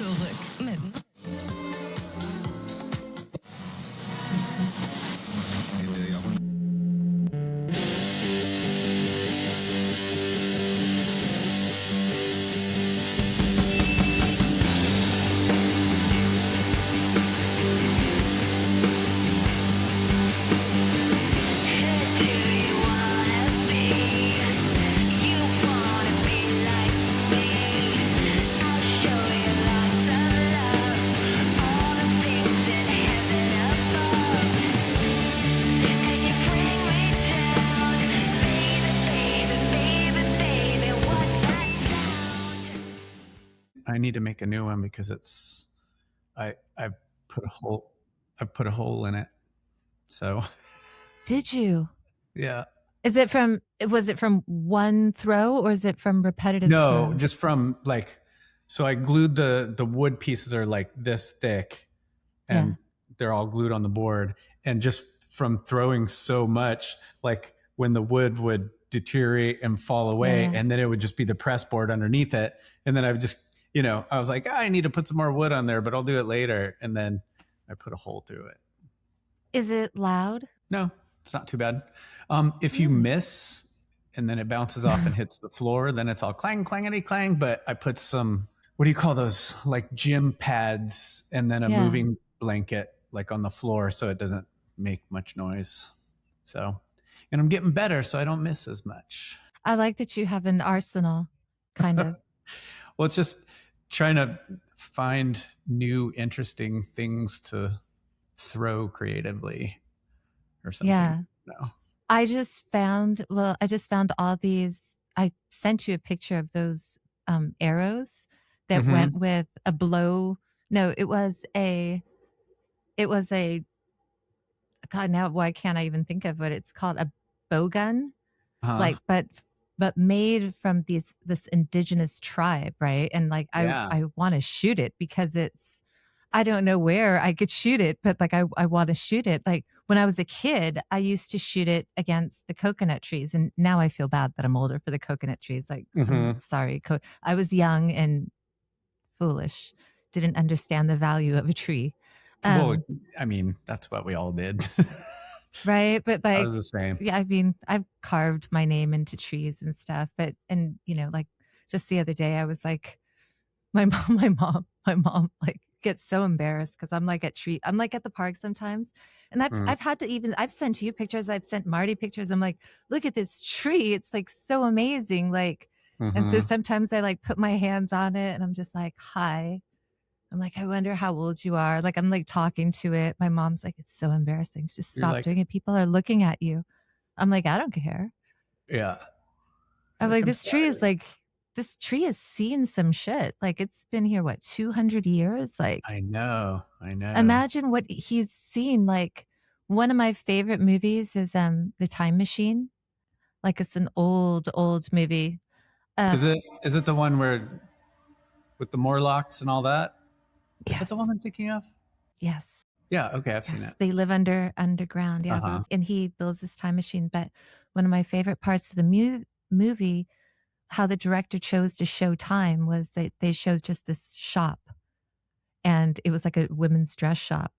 zurück mit I need to make a new one because it's I put a hole in it. So Did you? yeah. Was it from one throw or is it from repetitive No, throws? just from so I glued the wood pieces are like this thick and they're all glued on the board, and just from throwing so much, like when the wood would deteriorate and fall away, and then it would just be the press board underneath it, and then I would just I was like, I need to put some more wood on there, but I'll do it later, and then I put a hole through it. Is it loud? No, it's not too bad. If you miss and then it bounces off and hits the floor, then it's all clang, clangity, clang. But I put some, what do you call those? Like gym pads, and then a moving blanket like on the floor so it doesn't make much noise. So, and I'm getting better so I don't miss as much. I like that you have an arsenal, kind of. Well, it's just trying to find new, interesting things to throw creatively or something. Yeah. No. I just found all these. I sent you a picture of those arrows that went with a blow. No, it was a, God, now why can't I even think of what it's called? A bow gun, but made from this indigenous tribe, right? And like I want to shoot it because it's, I don't know where I could shoot it, but like I want to shoot it. Like when I was a kid, I used to shoot it against the coconut trees, and now I feel bad that I'm older for the coconut trees. Like, I'm sorry, I was young and foolish, didn't understand the value of a tree. Well, I mean, that's what we all did. Right. But like, I was the same. Yeah, I mean, I've carved my name into trees and stuff, but, and like just the other day I was like, my mom like gets so embarrassed because I'm like at the park sometimes. And I've sent you pictures. I've sent Marty pictures. I'm like, look at this tree. It's like so amazing. Like, and so sometimes I like put my hands on it and I'm just like, hi. I'm like, I wonder how old you are. Like, I'm like talking to it. My mom's like, it's so embarrassing. Just stop doing it. People are looking at you. I'm like, I don't care. Yeah. I'm like, this tree has seen some shit. Like, it's been here, what, 200 years? Like, I know. Imagine what he's seen. Like, one of my favorite movies is The Time Machine. Like, it's an old movie. Is it the one where with the Morlocks and all that? Is that the one I'm thinking of? Yes. Yeah. Okay. I've seen it. They live underground. Yeah. And he builds this time machine. But one of my favorite parts of the movie, how the director chose to show time, was they showed just this shop, and it was like a women's dress shop,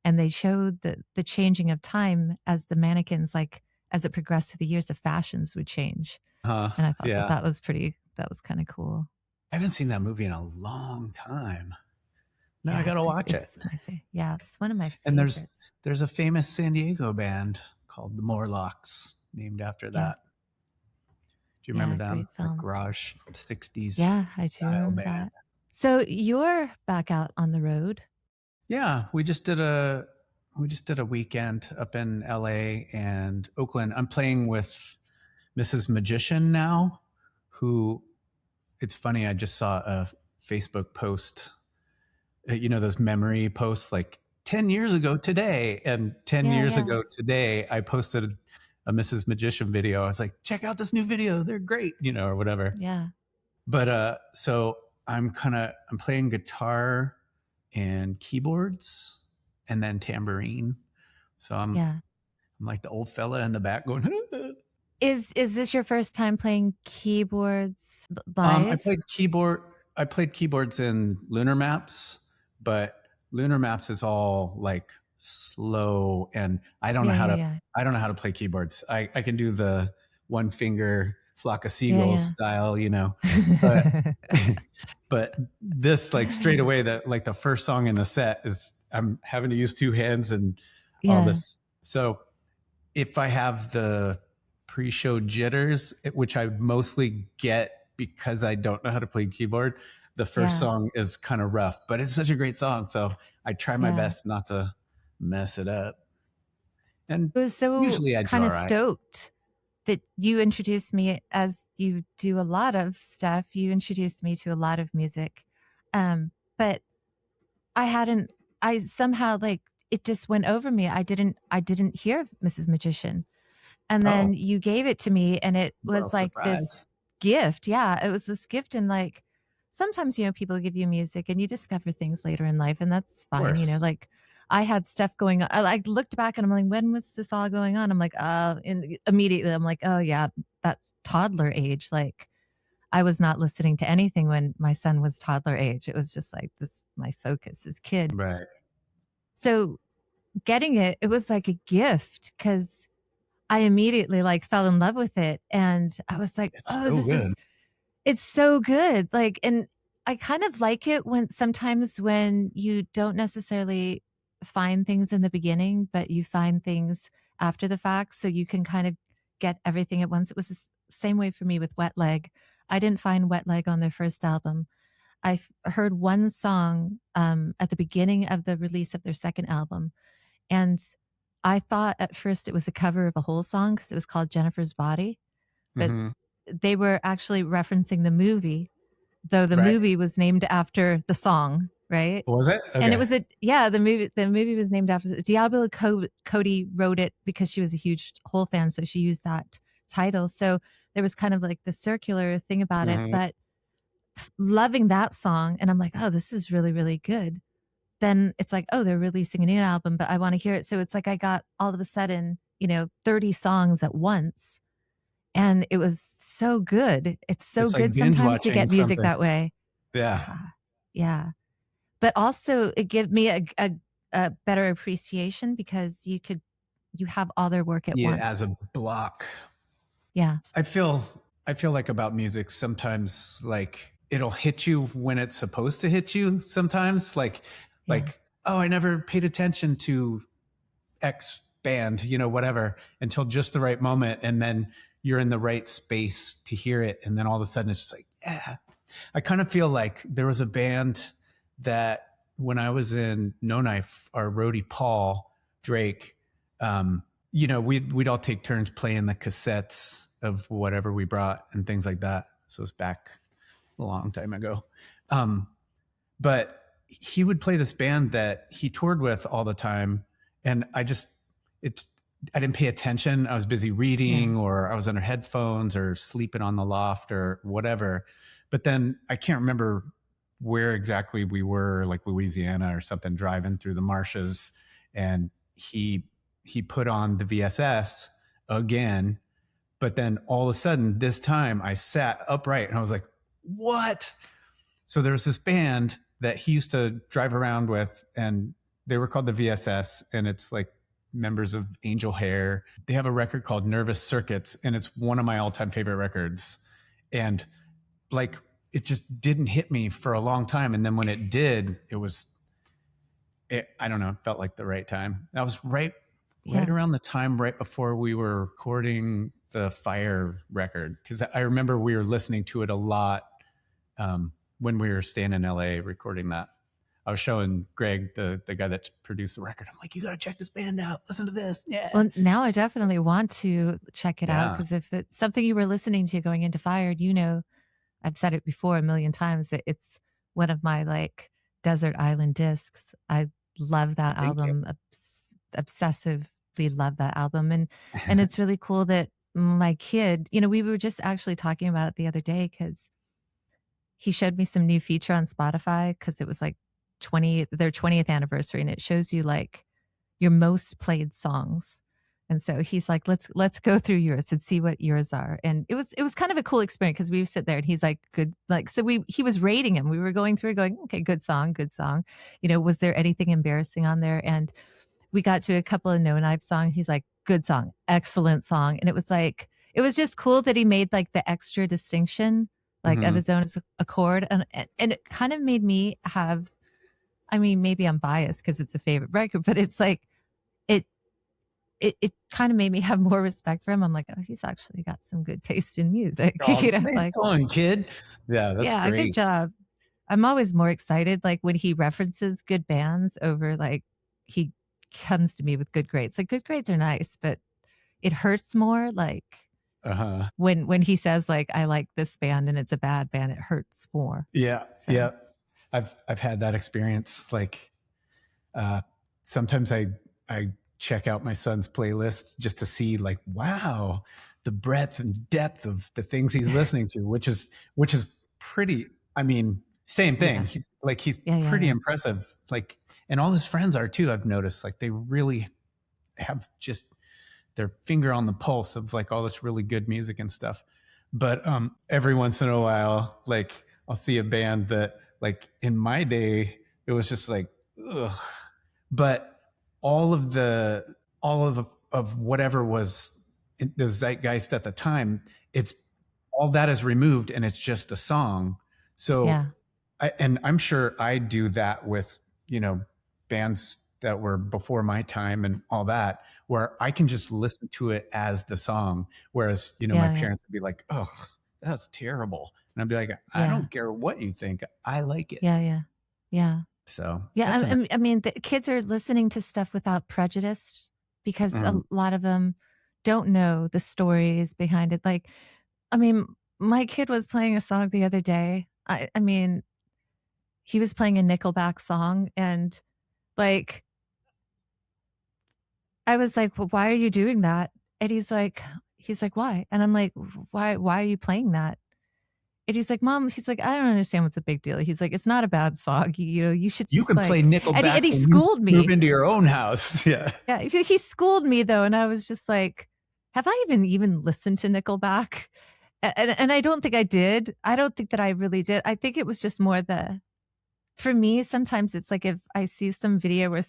and they showed the changing of time as the mannequins, like as it progressed through the years, the fashions would change. And I thought that was kind of cool. I haven't seen that movie in a long time. No, I gotta watch it. Yeah, it's one of my favorites. And there's a famous San Diego band called the Morlocks, named after that. Do you remember them? Like garage 60s. Yeah, I do remember that. So you're back out on the road. Yeah, we just did a weekend up in LA and Oakland. I'm playing with Mrs. Magician now, who, it's funny, I just saw a Facebook post, those memory posts like 10 years ago today, and 10 years ago today, I posted a Mrs. Magician video. I was like, check out this new video. They're great, or whatever. Yeah. But, so I'm playing guitar and keyboards and then tambourine. So I'm like the old fella in the back going, Is this your first time playing keyboards live? I played keyboard. I played keyboards in Lunar Maps, but Lunar Maps is all like slow, and Yeah, yeah, yeah. I don't know how to play keyboards. I can do the one finger flock of Yeah, seagulls yeah. style, you know, but but this like straight away that like the first song in the set is I'm having to use two hands and all Yeah, this. So if I have the pre-show jitters, which I mostly get because I don't know how to play keyboard, the first yeah, song is kind of rough, but it's such a great song. So I try my yeah. best not to mess it up. And I was so usually I do kind all of right. stoked that you introduced me, as you do a lot of stuff, you introduced me to a lot of music. But I hadn't I somehow, like, it just went over me. I didn't hear Mrs. Magician. And Oh, then you gave it to me, and it well, was like this surprise. gift. Yeah, it was this gift, and, like, sometimes, people give you music and you discover things later in life, and that's Of fine, course. like, I had stuff going on. I looked back and I'm like, "When was this all going on?" I'm like, and immediately I'm like, "Oh, yeah, that's toddler age." Like, I was not listening to anything when my son was toddler age. It was just like this my focus is kid. Right. So, getting it, it was like a gift because I immediately, like, fell in love with it, and I was like, It's "Oh, so this good. is it's so good." Like, and I kind of like it when sometimes when you don't necessarily find things in the beginning, but you find things after the fact, so you can kind of get everything at once. It was the same way for me with Wet Leg. I didn't find Wet Leg on their first album. Heard one song, at the beginning of the release of their second album, and I thought at first it was a cover of a whole song because it was called Jennifer's Body, but Hmm. they were actually referencing the movie, though the Right. movie was named after the song, right? Was it? And it Okay. was the movie was named after Diablo Cody wrote it because she was a huge Hole fan, so she used that title. So there was kind of like the circular thing about it, Hmm. but loving that song, and I'm like, "Oh, this is really, really good." Then it's like, "Oh, they're releasing a new album, but I wanna hear it." So it's like I got all of a sudden, 30 songs at once, and it was so good. It's so It's like good binge sometimes to watching get music something. that way. Yeah. Yeah, yeah. But also it gave me a better appreciation because you have all their work at See it as a once. block. Yeah, I feel I feel like about music sometimes like it'll hit you when it's supposed to hit you sometimes yeah, oh, I never paid attention to X band, whatever, until just the right moment, and then you're in the right space to hear it, and then all of a sudden it's just like, yeah. I kind of feel like there was a band that when I was in No Knife, our roadie Paul Drake, we'd all take turns playing the cassettes of whatever we brought and things like that. So it's back a long time ago. Um, but he would play this band that he toured with all the time, and it's I didn't pay attention. I was busy yeah, reading, or I was under headphones, or sleeping on the loft, or whatever. But then I can't remember where exactly we were, like Louisiana or something, driving through the marshes, and he put on the VSS again. But then all of a sudden, this time I sat upright and I was like, "What?" So there was this band that he used to drive around with, and they were called the VSS, and it's like members of Angel Hair. They have a record called Nervous Circuits, and it's one of my all-time favorite records. And like it just didn't hit me for a long time, and then when it did, I don't know, it felt like the right time. That was right yeah. around the time right before we were recording the Fire record, because I remember we were listening to it a lot when we were staying in LA recording that. I was showing Greg, the guy that produced the record. I'm like, you got to check this band out. Listen to this. Yeah. Well, now I definitely want to check it out Yeah. because if it's something you were listening to going into Fired, I've said it before a million times that it's one of my, like, desert island discs. I love that Thank you. album, obsessively love that album, and it's really cool that my kid, we were just actually talking about it the other day because he showed me some new feature on Spotify because it was, like, their 20th anniversary, and it shows you, like, your most played songs, And so he's like, let's go through yours and see what yours are. And it was kind of a cool experience because we sit there and he's like, good, like, so he was rating him. We were going through going, okay, good song, good song. Was there anything embarrassing on there? And we got to a couple of No Knife songs. He's like, good song, excellent song. And it was like, it was just cool that he made like the extra distinction, like of Mm-hmm. his own accord. And it kind of made me have, I mean, maybe I'm biased because it's a favorite record, but it's like, it, it kind of made me have more respect for him. I'm like, oh, he's actually got some good taste in music, Oh, nice like, going, kid. Yeah, that's yeah, good great. job. I'm always more excited, like, when he references good bands over, like, he comes to me with good grades. Like, good grades are nice, but it hurts more, like, Uh-huh. when he says, like, "I like this band," and it's a bad band, it hurts more. Yeah, So, yeah. I've had that experience. Like, sometimes I check out my son's playlists just to see, like, wow, the breadth and depth of the things he's listening to, which is pretty. I mean, same thing. yeah. He's Yeah, yeah, pretty yeah. impressive. Like, and all his friends are too. I've noticed. Like, they really have just their finger on the pulse of like all this really good music and stuff. But every once in a while, like, I'll see a band that, like, in my day, it was just like, ugh. But all of whatever was in the zeitgeist at the time, it's all that is removed and it's just a song. So Yeah. and I'm sure I do that with, bands that were before my time and all that, where I can just listen to it as the song. Whereas, my Yeah, yeah. parents would be like, oh, that's terrible. And I'd be like, I Yeah. don't care what you think. I like it. Yeah, yeah. Yeah. So Yeah, that's a nice. I mean, the kids are listening to stuff without prejudice because a Mhm. lot of them don't know the stories behind it. Like, I mean, my kid was playing a song the other day. I mean, he was playing a Nickelback song and, like, I was like, "Well, why are you doing that?" And he's like, "Why?" And I'm like, Why are you playing that?" And he's like, "Mom," he's like, "I don't understand what's the big deal." He's like, "It's not a bad song. You should You just can play like," Nickelback and he when you schooled move me. into your own house. Yeah. Yeah, he schooled me though, and I was just like, "Have I even listened to Nickelback?" And I don't think I did. I don't think that I really did. I think it was just more the for me, sometimes it's like if I see some video where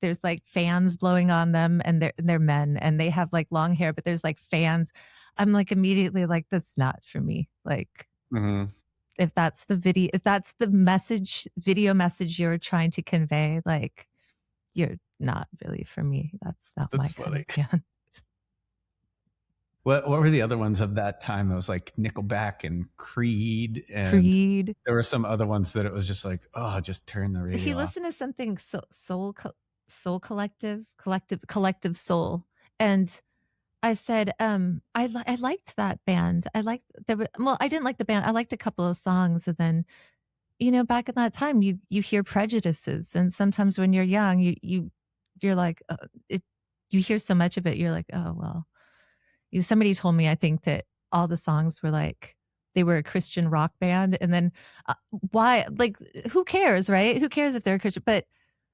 there's like fans blowing on them and they're men and they have like long hair, but there's like fans. I'm like immediately like, that's not for me. Like Mhm. if that's the video message you're trying to convey, like you're not really for me. That's not my That's kind funny. of band. What were the other ones of that time? It was like Nickelback and Creed, and Creed. there were some other ones that it was just like, oh, just turn the He radio off. listened to something soul collective soul. And I said, I liked that band. I liked well, I didn't like the band. I liked a couple of songs. And then, back in that time, you hear prejudices. And sometimes when you're young, you're like, you hear so much of it. You're like, oh, well, somebody told me, I think that all the songs were like, they were a Christian rock band. And then why, like, who cares, right? Who cares if they're a Christian? But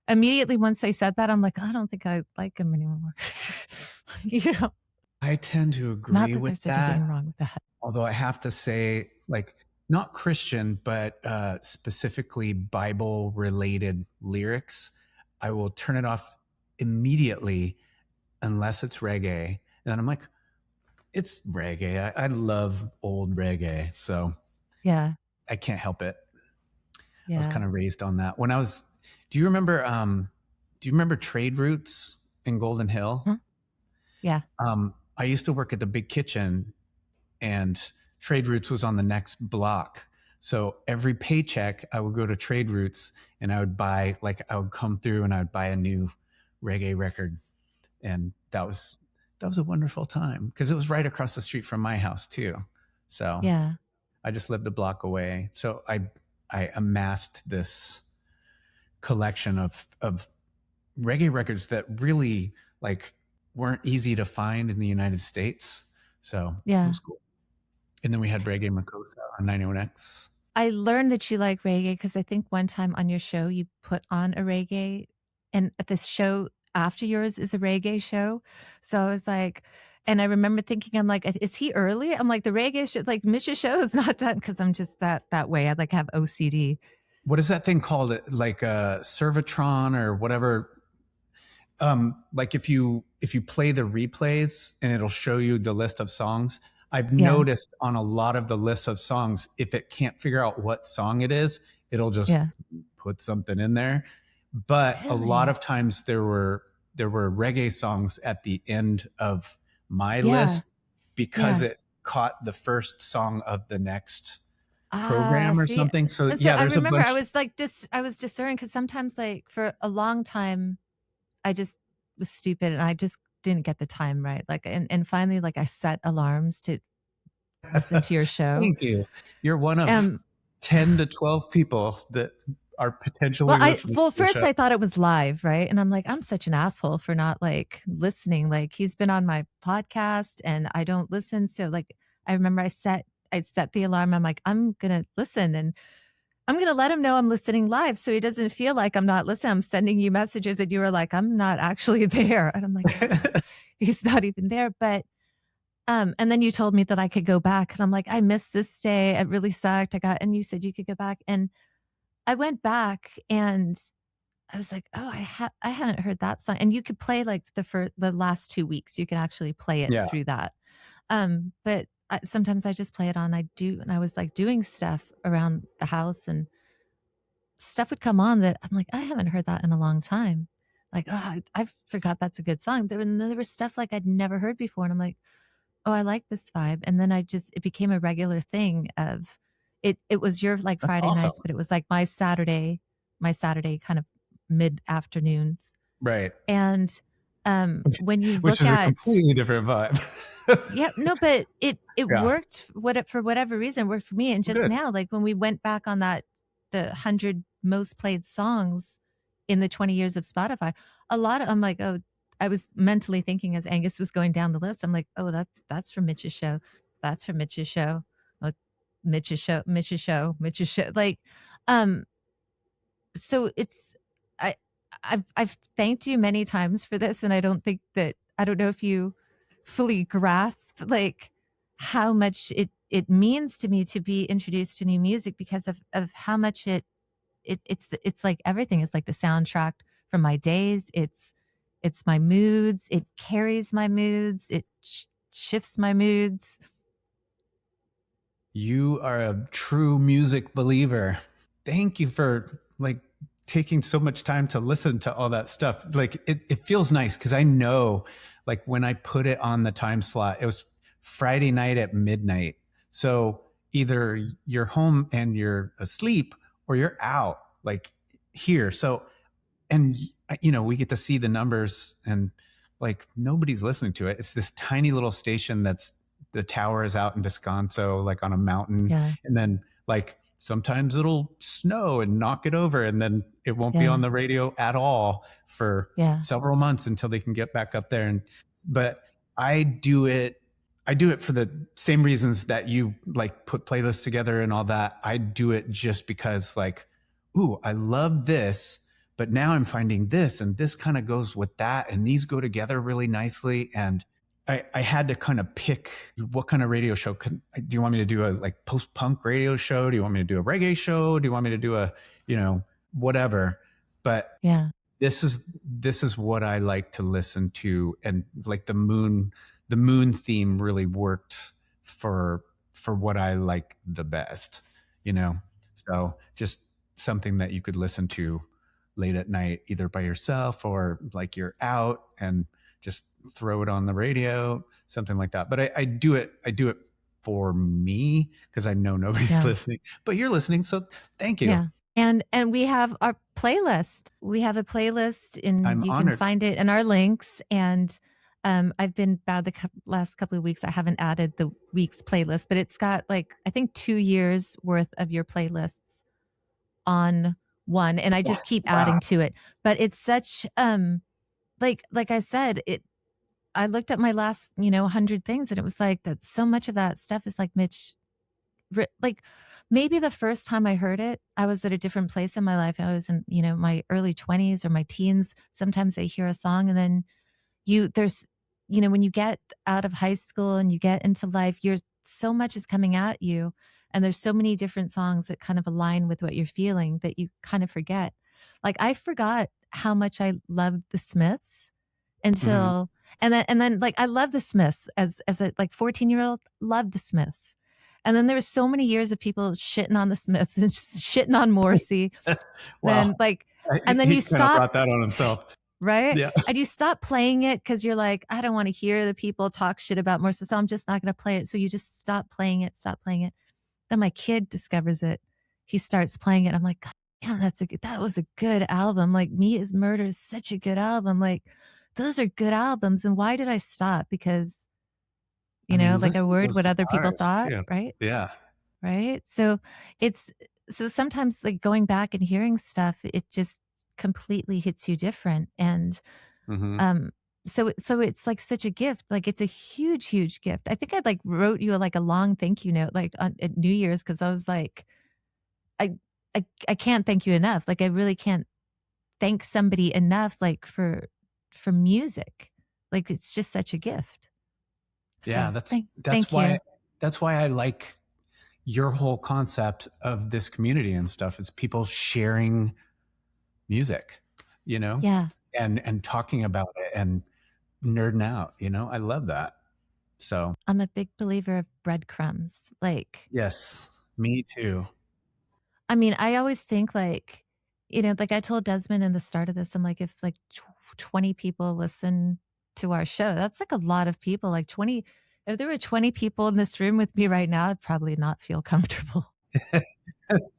immediately once they said that, I'm like, I don't think I like them anymore. you know, I tend to not agree that with there's that. anything wrong with that. Although I have to say, like, not Christian, but specifically Bible related lyrics, I will turn it off immediately unless it's reggae. And I'm like, it's reggae. I love old reggae. So Yeah. I can't help it. I was Yeah. kind of raised on that. When I was, do you remember, Trade Routes in Golden Hill? Huh? Yeah. I used to work at the Big Kitchen, and Trade Routes was on the next block. So every paycheck, I would go to Trade Routes and I would come through and I would buy a new reggae record. And that was a wonderful time because it was right across the street from my house too. So Yeah. I just lived a block away. So I amassed this collection of reggae records that really, like, weren't easy to find in the United States. So it Yeah. was cool. And then we had Reggae Makosa on 91X. I learned that you like reggae because I think one time on your show you put on a reggae, and at this show after yours is a reggae show. So I was like, and I remember thinking, I'm like, is he early? I'm like, the reggae show, like Mitch's show is not done because I'm just that way. I like have OCD. What is that thing called? Like Servatron or whatever. Like if you play the replays and it'll show you the list of songs. I've Yeah. noticed on a lot of the lists of songs, if it can't figure out what song it is, it'll just Yeah. put something in there. But a lot Really? of times there were reggae songs at the end of my Yeah. list because Yeah. it caught the first song of the next Ah, program or see, something. So and so yeah, I there's a remember I bunch. was like I was discerning because sometimes like for a long time I just was stupid and I just didn't get the time right. Like and finally like I set alarms to listen to your show. Thank you. You're one of Um 10 to 12 people that are well potentially I listening well to the first show. I thought it was live, right? And I'm like, I'm such an asshole for not like listening. Like he's been on my podcast and I don't listen. So like I remember I set the alarm. I'm like, I'm gonna listen and I'm gonna let him know I'm listening live so he doesn't feel like I'm not listening. I'm sending you messages and you were like, I'm not actually there. And I'm like, oh, he's not even there. But and then you told me that I could go back. And I'm like, I missed this day. It really sucked. And you said you could go back. And I went back and I was like, oh, I hadn't heard that song. And you could play like the last 2 weeks. You can actually play it Yeah. through that. But sometimes I just play it on. I do, and I was like doing stuff around the house and stuff would come on that I'm like, I haven't heard that in a long time. Like, oh, I forgot that's a good song. There was stuff like I'd never heard before. And I'm like, oh, I like this vibe. And then it became a regular thing of it was your like That's Friday awesome. nights, but it was like my Saturday kind of mid afternoons. Right. And when you Which look is a at completely different vibe. yeah, no, but it Yeah. worked for whatever reason worked for me. And just Good. now, like when we went back on the 100 most played songs in the 20 years of Spotify, a lot of I'm like, oh, I was mentally thinking as Angus was going down the list, I'm like, oh, that's from Mitch's show. That's from Mitch's show. Mitch's show, Mitch's show, Mitch's show. Like, um, so it's I I've thanked you many times for this, and I don't know if you fully grasp like how much it means to me to be introduced to new music because of how much it's like everything. It's like the soundtrack from my days. It's my moods. It carries my moods. It shifts my moods. You are a true music believer. Thank you for like taking so much time to listen to all that stuff. Like it feels nice because I know like when I put it on the time slot, it was Friday night at midnight. So either you're home and you're asleep or you're out like here. So and we get to see the numbers and like nobody's listening to it. It's this tiny little station that's the tower is out in Descanso, like on a mountain, Yeah, and then like sometimes it'll snow and knock it over, and then it won't be on yeah, the radio at all for yeah, several months until they can get back up there. And but I do it. I do it for the same reasons that you like put playlists together and all that. I do it just because like, ooh, I love this, but now I'm finding this and this kind of goes with that and these go together really nicely. And I had to kind of pick what kind of radio show. Do you want me to do a like post-punk radio show? Do you want me to do a reggae show? Do you want me to do a, whatever? But yeah, this is what I like to listen to. And like the moon theme really worked for what I like the best. So just something that you could listen to late at night, either by yourself or like you're out and just throw it on the radio, something like that. But I do it for me because I know nobody's yeah. listening. But you're listening, so thank you. Yeah. And we have our playlist. We have a playlist and I'm you can honored. find it in our links. And I've been bad the last couple of weeks. I haven't added the week's playlist, but it's got like I think 2 years worth of your playlists on one, and I just keep Wow. adding to it. But it's such like I said, it I looked at my last 100 things and it was like that so much of that stuff is like Mitch like maybe the first time I heard it, I was at a different place in my life. I was in, my early 20s or my teens. Sometimes I hear a song and then there's, when you get out of high school and you get into life, so much is coming at you. And there's so many different songs that kind of align with what you're feeling that you kind of forget. Like I forgot how much I loved the Smiths Hmm. until, and then like I love the Smiths as a like 14-year-old, loved the Smiths. And then there was so many years of people shitting on the Smiths and just shitting on Morrissey. Well, Then like, he, and then he you kind of stop, brought that on himself. right? Yeah. And you stop playing it because you're like, I don't want to hear the people talk shit about Morrissey, so I'm just not going to play it. So you just stop playing it. Then my kid discovers it. He starts playing it. I'm like, God damn, that was a good album. Like, Me Is Murder is such a good album. Like, those are good albums. And why did I stop? Because, I mean, like I listen to worried those what other people guitars thought, too. right? Yeah. Right. So it's, so sometimes like going back and hearing stuff, it just completely hits you different. And Hmm. um, so it's like such a gift. Like it's a huge, huge gift. I think I like wrote you like a long thank you note like at New Year's because I was like, I, I can't thank you enough. Like I really can't thank somebody enough. Like for music, like it's just such a gift. Yeah, So that's thank why you. I like your whole concept of this community and stuff is people sharing music, you know, Yeah, and talking about it and nerding out, you know. I love that. So, I'm a big believer of breadcrumbs. Like yes, me too. I mean, I always think like, like I told Desmond in the start of this, I'm like, if like 20 people listen to our show, that's like a lot of people. Like 20, if there were 20 people in this room with me right now, I'd probably not feel comfortable.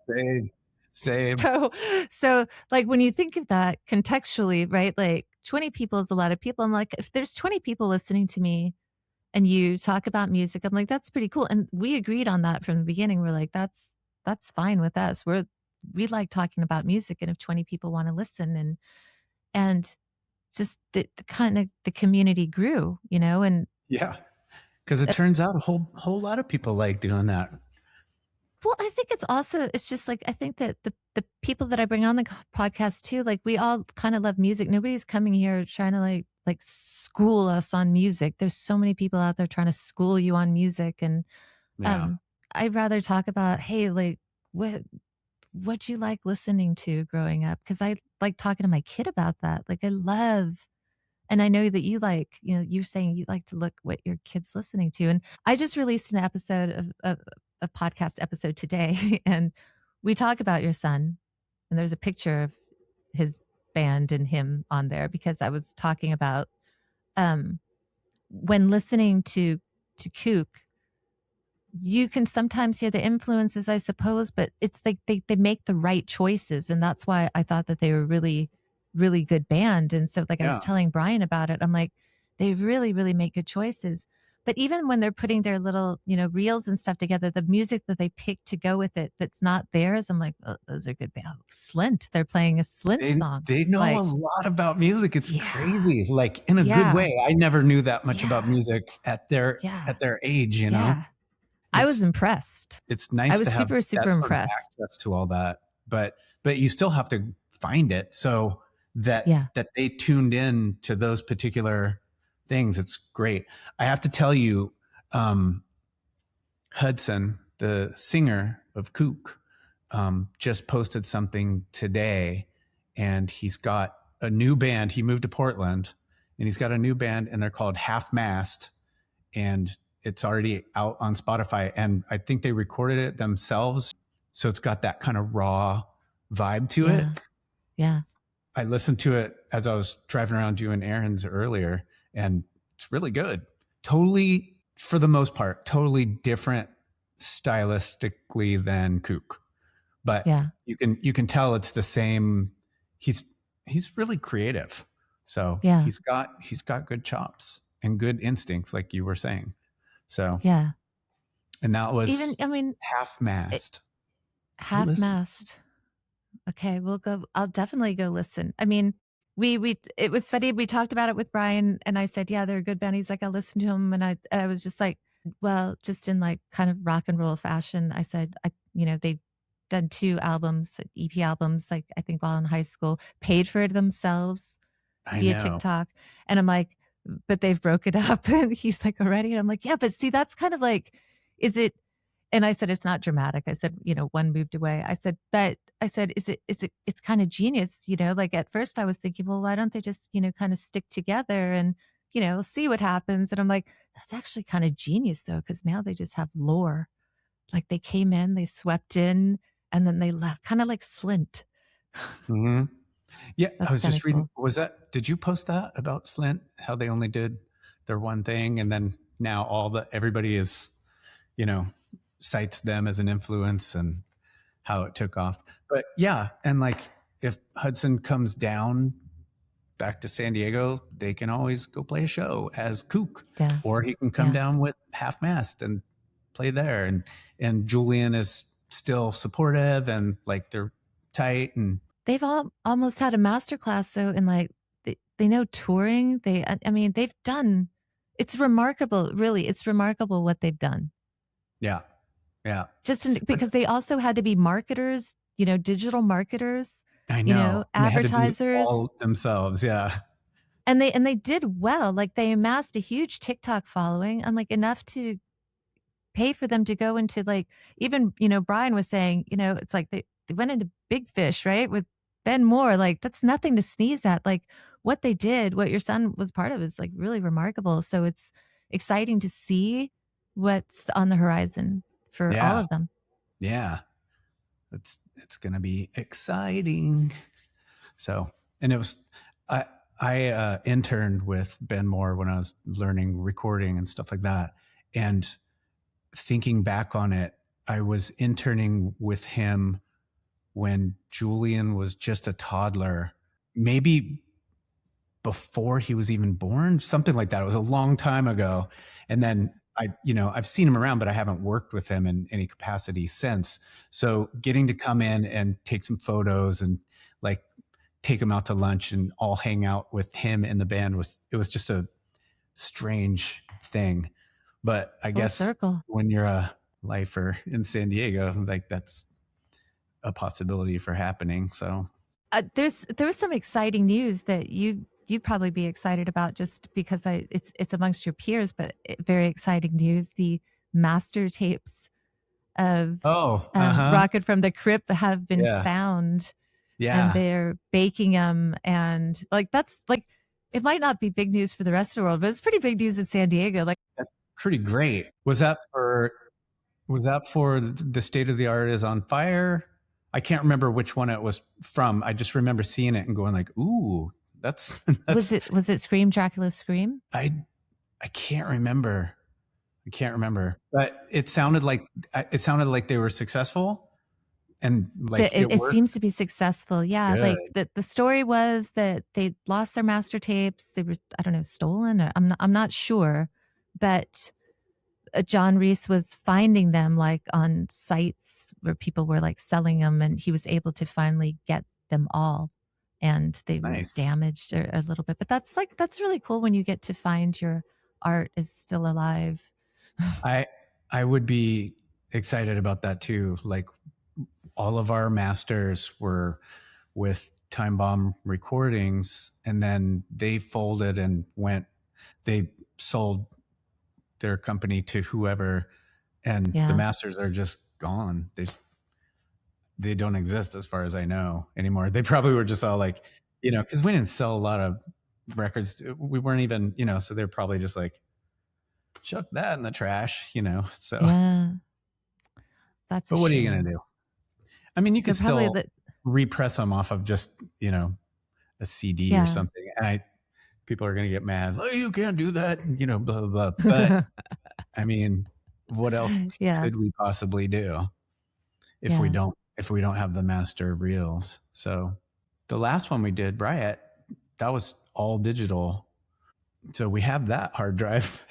Same. Same. So, so like when you think of that contextually, right? Like 20 people is a lot of people. I'm like, if there's 20 people listening to me and you talk about music, I'm like, that's pretty cool. And we agreed on that from the beginning. We're like, that's fine with us. We like talking about music. And if 20 people want to listen and just the kind of the community grew, and Yeah, because it uh, turns out a whole lot of people like doing that. well, I think it's just like, I think that the people that I bring on the podcast too, like we all kind of love music. Nobody's coming here trying to like school us on music. There's so many people out there trying to school you on music. And Yeah. um, I'd rather talk about, hey, like what you like listening to growing up, because I like talking to my kid about that. Like I love, and I know that you like, you're saying you like to look what your kid's listening to. And I just released an episode of a podcast episode today, and we talk about your son, and there's a picture of his band and him on there because I was talking about um when listening to Kook, you can sometimes hear the influences, I suppose, but it's like they make the right choices. And that's why I thought that they were really, really good band. And so like I was Yeah. telling Brian about it, I'm like, they really, really make good choices. But even when they're putting their little, reels and stuff together, the music that they pick to go with it that's not theirs, I'm like, oh, those are good band. Oh, Slint, they're playing a Slint song. They know a Like, lot about music. It's yeah, crazy. Like in a good yeah, way. I never knew that much about yeah, music yeah, at their age, you know. yeah. I was It's impressed. it's I nice was to have super, super that sort of impressed. access to all that. But you still have to find it so Yeah. that they tuned in to those particular things. It's great. I have to tell you, um, Hudson, the singer of Kook, just posted something today, and he's got a new band. He moved to Portland, and he's got a new band, and they're called Half Mast, and it's already out on Spotify. And I think they recorded it themselves, so it's got that kind of raw vibe to it. Yeah. Yeah. I listened to it as I was driving around doing errands earlier, and it's really good. Totally, for the most part, totally different stylistically than Kook, but Yeah. you can tell it's the same. He's he's really creative, so Yeah. he's got good chops and good instincts, like you were saying. So, Yeah. and that Even, was I mean, Half it, Mast. Go half listen. mast. Okay, we'll go. I'll definitely go listen. I mean, it was funny. We talked about it with Brian, and I said, "Yeah, they're a good band." He's like, "I listened to them," and I was just like, well, just in like kind of rock and roll fashion, I said, they've done 2 albums, EP albums, like, I think while in high school, paid for it themselves I via know. TikTok, and I'm like, "But they've broke it up," and he's like, "Already?" And I'm like, "Yeah, but see, that's kind of like is it" and I said, "It's not dramatic." I said, "One moved away." I said, "But," I said, is it it's kinda genius, like, at first I was thinking, "Well, why don't they just, kinda stick together and, see what happens?" And I'm like, "That's actually kinda genius, though, because now they just have lore." Like, they came in, they swept in, and then they left, kinda like Slint. Mhm. Yeah, I That's was kinda just reading. cool. Did you post that about Slint? How they only did their one thing, and then now everybody is, you know, cites them as an influence and how it took off. But yeah, and like if Hudson comes down back to San Diego, they can always go play a show as Kook, Yeah, or he can come yeah. down with Half Mast and play there. And Julian is still supportive and like they're tight and They've all almost had a master class, though, in, like, they know touring, I mean, they've done it's remarkable, really, it's remarkable what they've done. yeah, yeah. Just in But because they also had to be marketers, digital marketers, I know, and they had to do it advertisers, all themselves. Yeah, and they did well, like, they amassed a huge TikTok following, and, like, enough to pay for them to go into, like even, Brian was saying, it's like they went into Big Fish, right, with Ben Moore, like, that's nothing to sneeze at, like, what they did, what your son was part of is, like, really remarkable, so it's exciting to see what's on the horizon for all yeah, of them. yeah. It's gonna be exciting. So, and it was I I interned with Ben Moore when I was learning recording and stuff like that. And thinking back on it, I was interning with him when Julian was just a toddler, maybe before he was even born, something like that. It was a long time ago. And then I've seen him around, but I haven't worked with him in any capacity since. So getting to come in and take some photos and like take him out to lunch and all hang out with him in the band was just a strange thing. But I Full guess circle. when you're a lifer in San Diego, like that's a possibility for happening. So There was some exciting news that you'd probably be excited about just because it's amongst your peers, but very exciting news. The master tapes of oh, uh-huh. Rocket from the Crypt have been Yeah. found, and Yeah. they're baking them, and like that's like it might not be big news for the rest of the world, but it's pretty big news in San Diego. Like, That's pretty great. Was that for the state of the art is on fire? I can't remember which one it was from. I just remember seeing it and going like, "Ooh, that's was that's." it Scream Dracula Scream? I I can't remember. I can't remember, but it sounded like they were successful and like it It worked. seems to be successful, yeah, Good. like, the story was that they lost their master tapes, they were, I don't know, stolen, or I'm not sure, but, John Reese was finding them, like, on sites where people were, like, selling them, and he was able to finally get them all, and they were Nice. damaged a little bit, but that's really cool when you get to find your art is still alive. I I would be excited about that too. Like all of our masters were with Time Bomb Recordings, and then they folded and went. They sold their company to whoever, and the Yeah, masters are just gone. They don't exist as far as I know anymore. They probably were just all like, because we didn't sell a lot of records. We weren't even, so they're probably just like chuck that in the trash. So, yeah, that's a but what are you gonna shame. do? I mean, you They're could probably still the repress them off of just a CD or yeah. something, and people are gonna get mad. Oh, you can't do that, blah blah blah. But I mean, what else Yeah, could we possibly do if we yeah. don't have the master reels? So the last one we did, Riot, that was all digital. So we have that hard drive.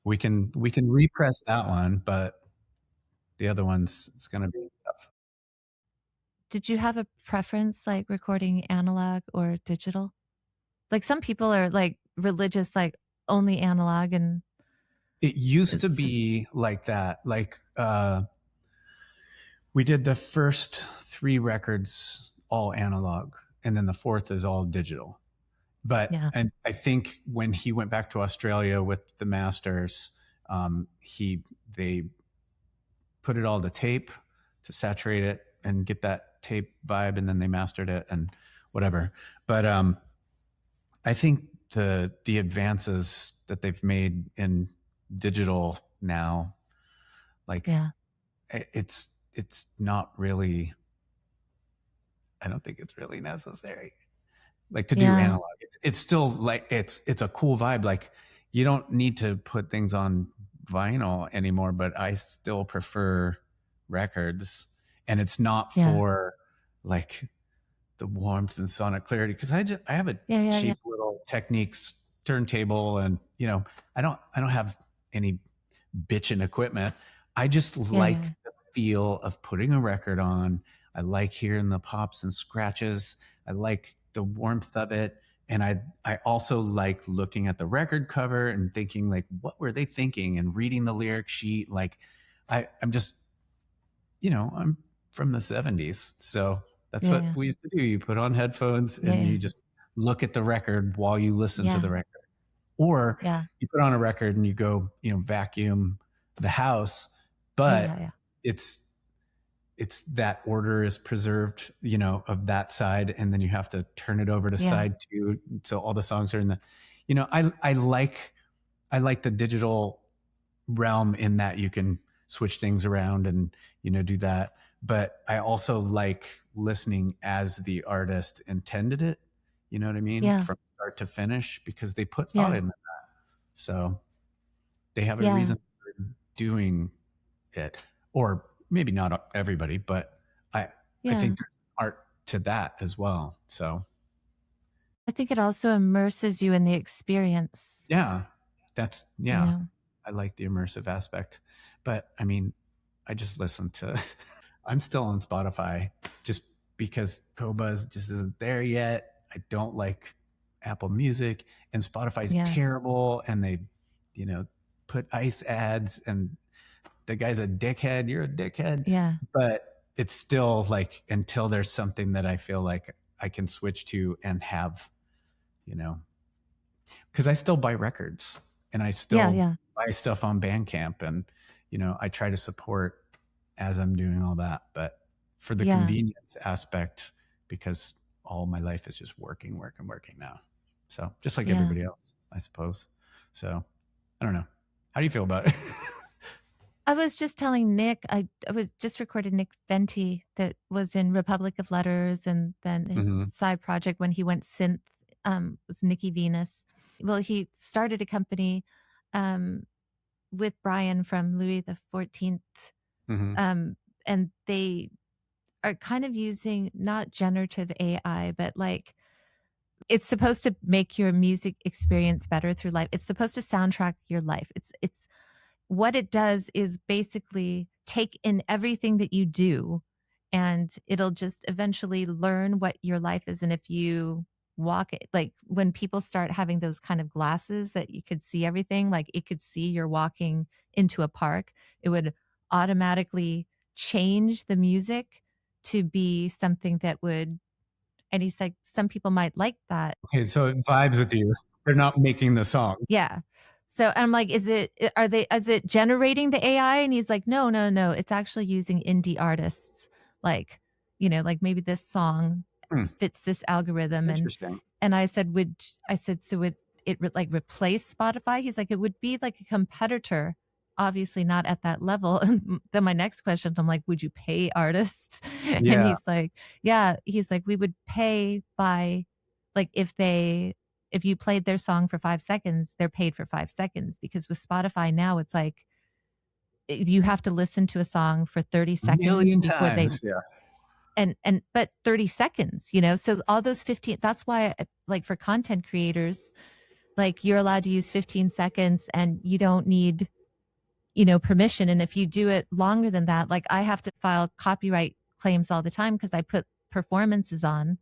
we can repress that one, but the other one's it's gonna be tough. Did you have a preference, like, recording analog or digital? Like, some people are, like, religious, like, only analog, and It used to it's just be like that. Like We did the first 3 records all analog, and then the fourth is all digital. But Yeah. and I think when he went back to Australia with the masters, he they put it all to tape to saturate it and get that tape vibe, and then they mastered it and whatever. But I think the advances that they've made in digital now, like Yeah. it's not really. I don't think it's really necessary. Like to do Yeah. analog, it's still like it's a cool vibe. Like you don't need to put things on vinyl anymore, but I still prefer records, and it's not Yeah. for like the warmth and sonic clarity because I have a Yeah. Yeah. Yeah. cheap little Techniques turntable, and I don't have any bitchin' equipment. I just Yeah. like Yeah. the feel of putting a record on. I like hearing the pops and scratches. I like the warmth of it. And I also like looking at the record cover and thinking like, what were they thinking? And reading the lyric sheet. Like I'm just, I'm from the 70s. So that's Yeah. what Yeah. we used to do. You put on headphones Yeah. and Yeah. you just look at the record while you listen to Yeah. the record. Or Yeah. you put on a record and you go, vacuum the house, Yeah. Yeah. but Yeah. it's that order is preserved, of that side, and then you have to turn it over to Yeah. side two, so all the songs are in the, I like the digital realm in that you can switch things around and do that. But I also like listening as the artist intended it. You know what I mean? Yeah. From start to finish because they put thought Yeah. into that. So they have a Yeah. reason for doing it, or maybe not everybody, but I Yeah. think there's art to that as well. So I think it also immerses you in the experience, yeah, you yeah, know? I like the immersive aspect, but I mean, I just listen to. I'm still on Spotify just because Qobuz just isn't there yet. I don't like Apple Music, and Spotify's Yeah. terrible, and they, you know, put ice ads, and the guy's a dickhead. You're a dickhead, Yeah. but it's still like until there's something that I feel like I can switch to and have, you know, because I still buy records and I Yeah. still Yeah. buy stuff on Bandcamp, and I try to support as I'm doing all that. But for the Yeah. convenience aspect, because all my life is just working, working, working now. So just like Yeah. everybody else, I suppose. So I don't know. How do you feel about it? I was just telling Nick, I was just recorded Nick Venti that was in Republic of Letters, and then his Hmm. side project when he went synth, was Nikki Venus. Well, he started a company, um, with Brian from Louis the 14th, Hmm. um, and they are kind of using not generative AI, but like it's supposed to make your music experience better through life. It's supposed to soundtrack your life. It's what it does is basically take in everything that you do, and it'll just eventually learn what your life is. And if you walk it, like when people start having those kind of glasses that you could see everything, like it could see you're walking into a park, it would automatically change the music to be something that would, and he's like, some people might like that. Okay, so it vibes with you. They're not making the song. Yeah. So I'm like, is it generating the AI? And he's like, no, no, no. It's actually using indie artists. Like, like maybe this song Hmm, fits this algorithm. interesting. And I said, so would it like replace Spotify? He's like, it would be like a competitor, obviously not at that level. And then my next question, I'm like, would you pay artists? And Yeah, he's like, yeah, he's like, we would pay by like if you played their song for 5 seconds, they're paid for 5 seconds. Because with Spotify now, it's like you have to listen to a song for 30 seconds million before they, times. Yeah, but 30 seconds, so all those 15, that's why like for content creators, like you're allowed to use 15 seconds and you don't need, permission. And if you do it longer than that, like I have to file copyright claims all the time because I put performances on,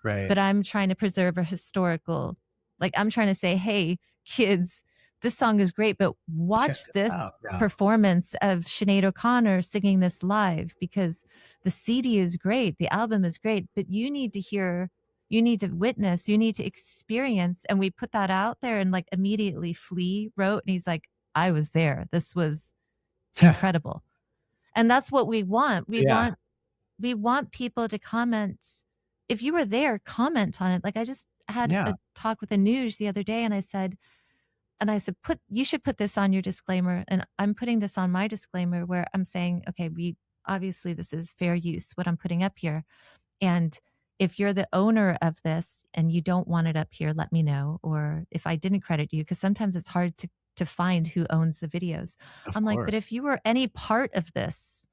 right. but I'm trying to preserve a historical, like I'm trying to say, hey, kids, this song is great, but Check watch this this out. Yeah. performance of Sinead O'Connor singing this live, because the CD is great, the album is great, but you need to hear, you need to witness, you need to experience. And we put that out there, and like immediately Flea wrote, and he's like, I was there. This was incredible. And that's what we want. Yeah. We want people to comment. If you were there, comment on it. Like I just had Yeah. a talk with the news the other day, and I said, you should put this on your disclaimer. And I'm putting this on my disclaimer where I'm saying, okay, obviously this is fair use, what I'm putting up here. And if you're the owner of this and you don't want it up here, let me know. Or if I didn't credit you, because sometimes it's hard to find who owns the videos. I'm like, but if you were any part of this,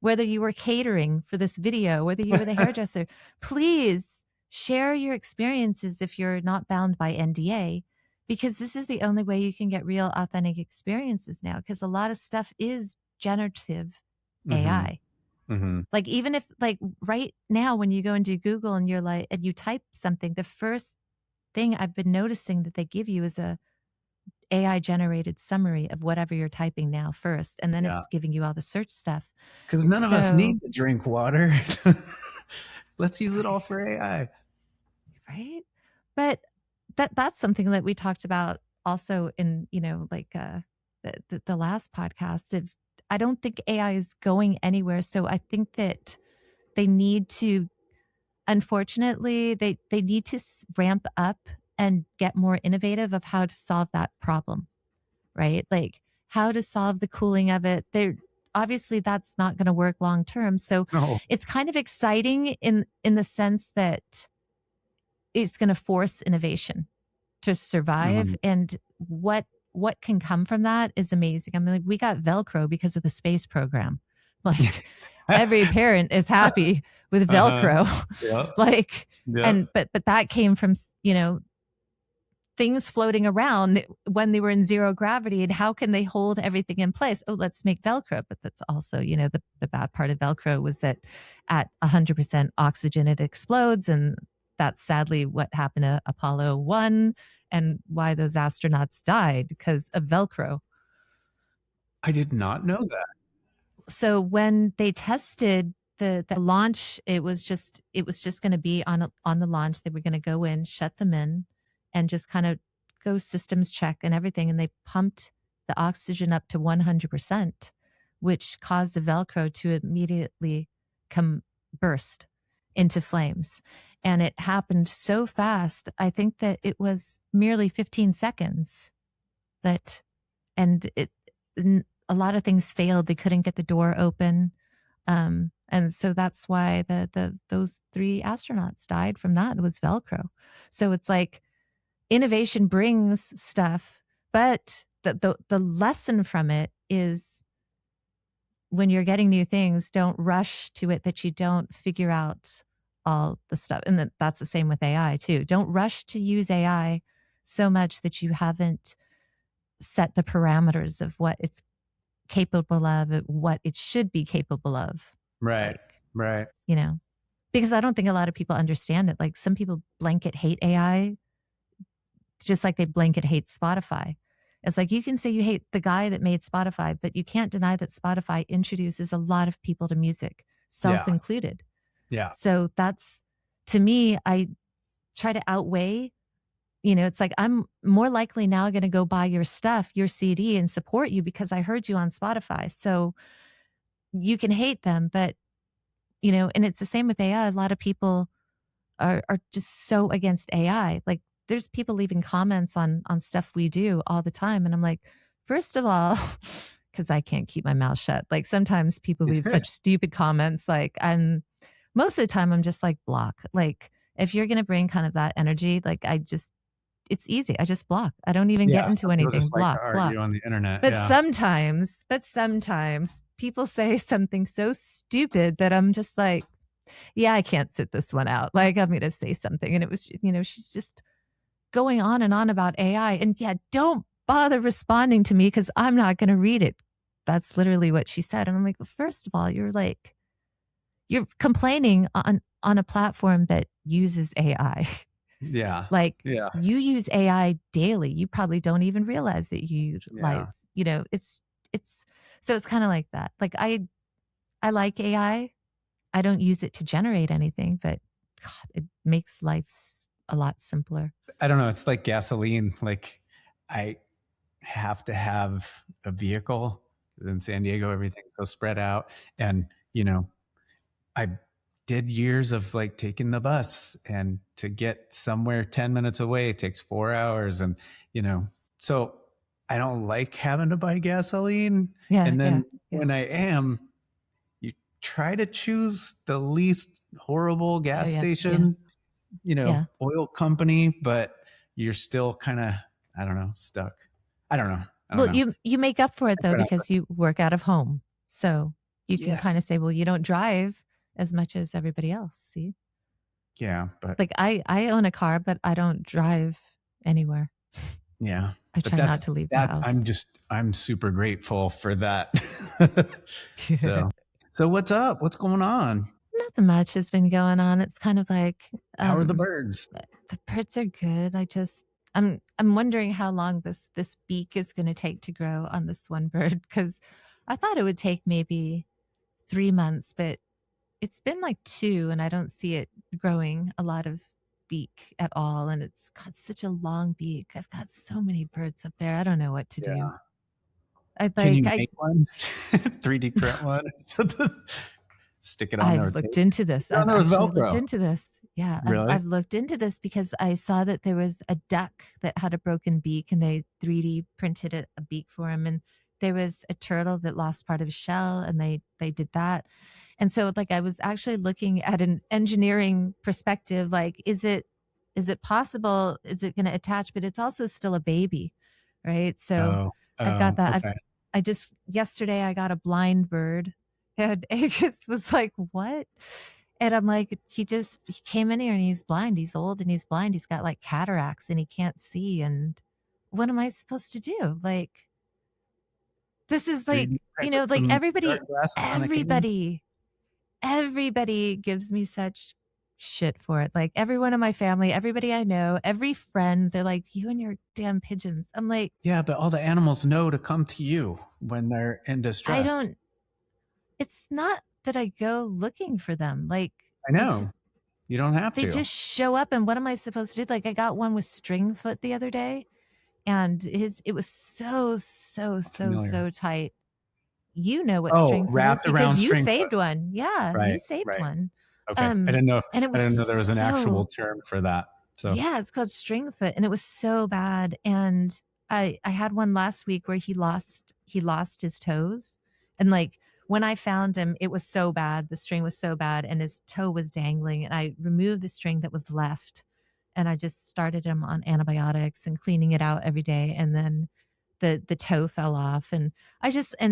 whether you were catering for this video, whether you were the hairdresser, please share your experiences if you're not bound by NDA, because this is the only way you can get real, authentic experiences now. Because a lot of stuff is generative AI. Mm-hmm. Like even if like right now when you go into Google and you're like, and you type something, the first thing I've been noticing that they give you is a AI generated summary of whatever you're typing now first. And then it's giving you all the search stuff. Because none of us need to drink water. Let's use it all for AI. Right. But that's something that we talked about also in, like the last podcast. I don't think AI is going anywhere. So I think that they need to, unfortunately, they need to ramp up and get more innovative of how to solve that problem, right? Like how to solve the cooling of it. Obviously that's not going to work long term. So it's kind of exciting in the sense that it's going to force innovation to survive. And what can come from that is amazing. I mean, like, we got Velcro because of the space program. Like every parent is happy with Velcro. Like, but that came from, things floating around when they were in zero gravity, and how can they hold everything in place? Oh, let's make Velcro. But that's also, the bad part of Velcro was that at 100% oxygen, it explodes. And that's sadly what happened to Apollo 1 and why those astronauts died, because of Velcro. I did not know that. So when they tested the launch, it was just going to be on the launch. They were going to go in, shut them in, and just kind of go systems check and everything. And they pumped the oxygen up to 100%, which caused the Velcro to immediately burst into flames. And it happened so fast. I think that it was merely 15 seconds and a lot of things failed. They couldn't get the door open. And so that's why those 3 astronauts died from that. It was Velcro. So it's like, innovation brings stuff, but the lesson from it is when you're getting new things, don't rush to it, that you don't figure out all the stuff. And that's the same with AI too. Don't rush to use AI so much that you haven't set the parameters of what it's capable of, what it should be capable of. Right. Right. Because I don't think a lot of people understand it. Like some people blanket hate AI, just like they blanket hate Spotify. It's like, you can say you hate the guy that made Spotify, but you can't deny that Spotify introduces a lot of people to music, self included. Yeah. So that's, to me, I try to outweigh, it's like, I'm more likely now going to go buy your stuff, your CD, and support you because I heard you on Spotify. So you can hate them, but, and it's the same with AI. A lot of people are just so against AI. Like, there's people leaving comments on stuff we do all the time. And I'm like, first of all, because I can't keep my mouth shut. Like sometimes people leave such stupid comments. Like, most of the time I'm just like, block. Like if you're going to bring kind of that energy, like it's easy. I just block. I don't even get into anything. Block. On the internet. But sometimes people say something so stupid that I'm just like, yeah, I can't sit this one out. Like I'm going to say something. And it was, she's just going on and on about AI. And don't bother responding to me because I'm not going to read it. That's literally what she said. And I'm like, well, first of all, you're complaining on a platform that uses AI. Yeah. Like, Yeah. you use AI daily. You probably don't even realize that you Yeah. utilize, it's so it's kind of like that. Like I like I don't use it to generate anything, but God, it makes life a lot simpler. I don't know. It's like gasoline. Like I have to have a vehicle. In San Diego, everything's so spread out. And, I did years of like taking the bus, and to get somewhere 10 minutes away takes 4 hours. And, you know, so I don't like having to buy gasoline. Yeah, And yeah, then yeah. when I am, you try to choose the least horrible Oh, gas yeah, yeah, station, yeah. oil company, but you're still kind of, I don't know, stuck. I don't know. I don't Well, know. you make up for it I though try not to. because you work out of home. So you can kind of Yes. say, well, you don't drive as much as everybody else. See? Yeah. But Like I own a car, but I don't drive anywhere. yeah. I But try not to leave the house. I'm super grateful for that. so, so what's up? What's going on? Nothing much has been going on. It's kind of like How are the birds? the birds are good. I'm wondering how long this beak is going to take to grow on this one bird because I thought it would take maybe 3 months, but it's been like two, and I don't see it growing a lot of beak at all. And it's got such a long beak. I've got so many birds up there. I don't know what to do. Yeah. I Can like you I make one? 3D print one? Stick it on there I've with looked tape. into Stick this. it on I've there with actually looked Velcro. into this. Yeah, Really? I've looked into this because I saw that there was a duck that had a broken beak, and they 3D printed a beak for him. And there was a turtle that lost part of his shell, and they did that. And so like I was actually looking at an engineering perspective, like is it possible? Is it going to attach? But it's also still a baby, right? So Oh, I've got oh, that. okay. I just yesterday I got a blind bird, and Agus was like, "What?" And I'm like, he came in here and he's blind. He's old and he's blind. He's got like cataracts and he can't see. And what am I supposed to do? Like, this is 3D like, print with like some everybody, dark glasses on a cane. everybody, everybody gives me such shit for it. Like everyone in my family, everybody I know, every friend, they're like, you and your damn pigeons. I'm like, Yeah, but all the animals know to come to you when they're in I distress. don't, it's not that I go looking for them. Like, I know. You don't have they to. just show up. And what am I supposed to do? Like, I got one with string foot the other day, and it was Familiar. so tight. You know what Oh, string foot is wrapped around because you string foot. saved one. Yeah, you Right, saved right. one. Okay. I didn't know And it I was didn't know there was an actual so, term for that. So, yeah, it's called string foot, and it was so bad. And I had one last week where he lost his toes, and like when I found him, it was so bad. The string was so bad, and his toe was dangling. And I removed the string that was left, and I just started him on antibiotics and cleaning it out every day. And then the toe fell off, and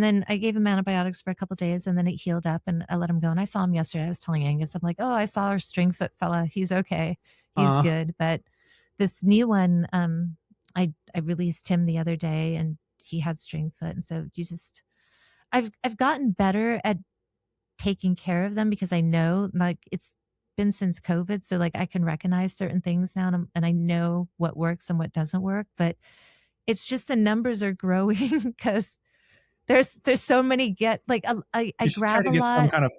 then I gave him antibiotics for a couple days, and then it healed up, and I let him go. And I saw him yesterday. I was telling Angus, I'm like, oh, I saw our string foot fella. He's okay. He's uh, good. But this new one, I released him the other day, and he had string foot. And so I've gotten better at taking care of them because I know, like, it's been since COVID, so like I can recognize certain things now, and I know what works and what doesn't work. But it's just the numbers are growing because there's so many get like I you should try grab to a get some lot kind of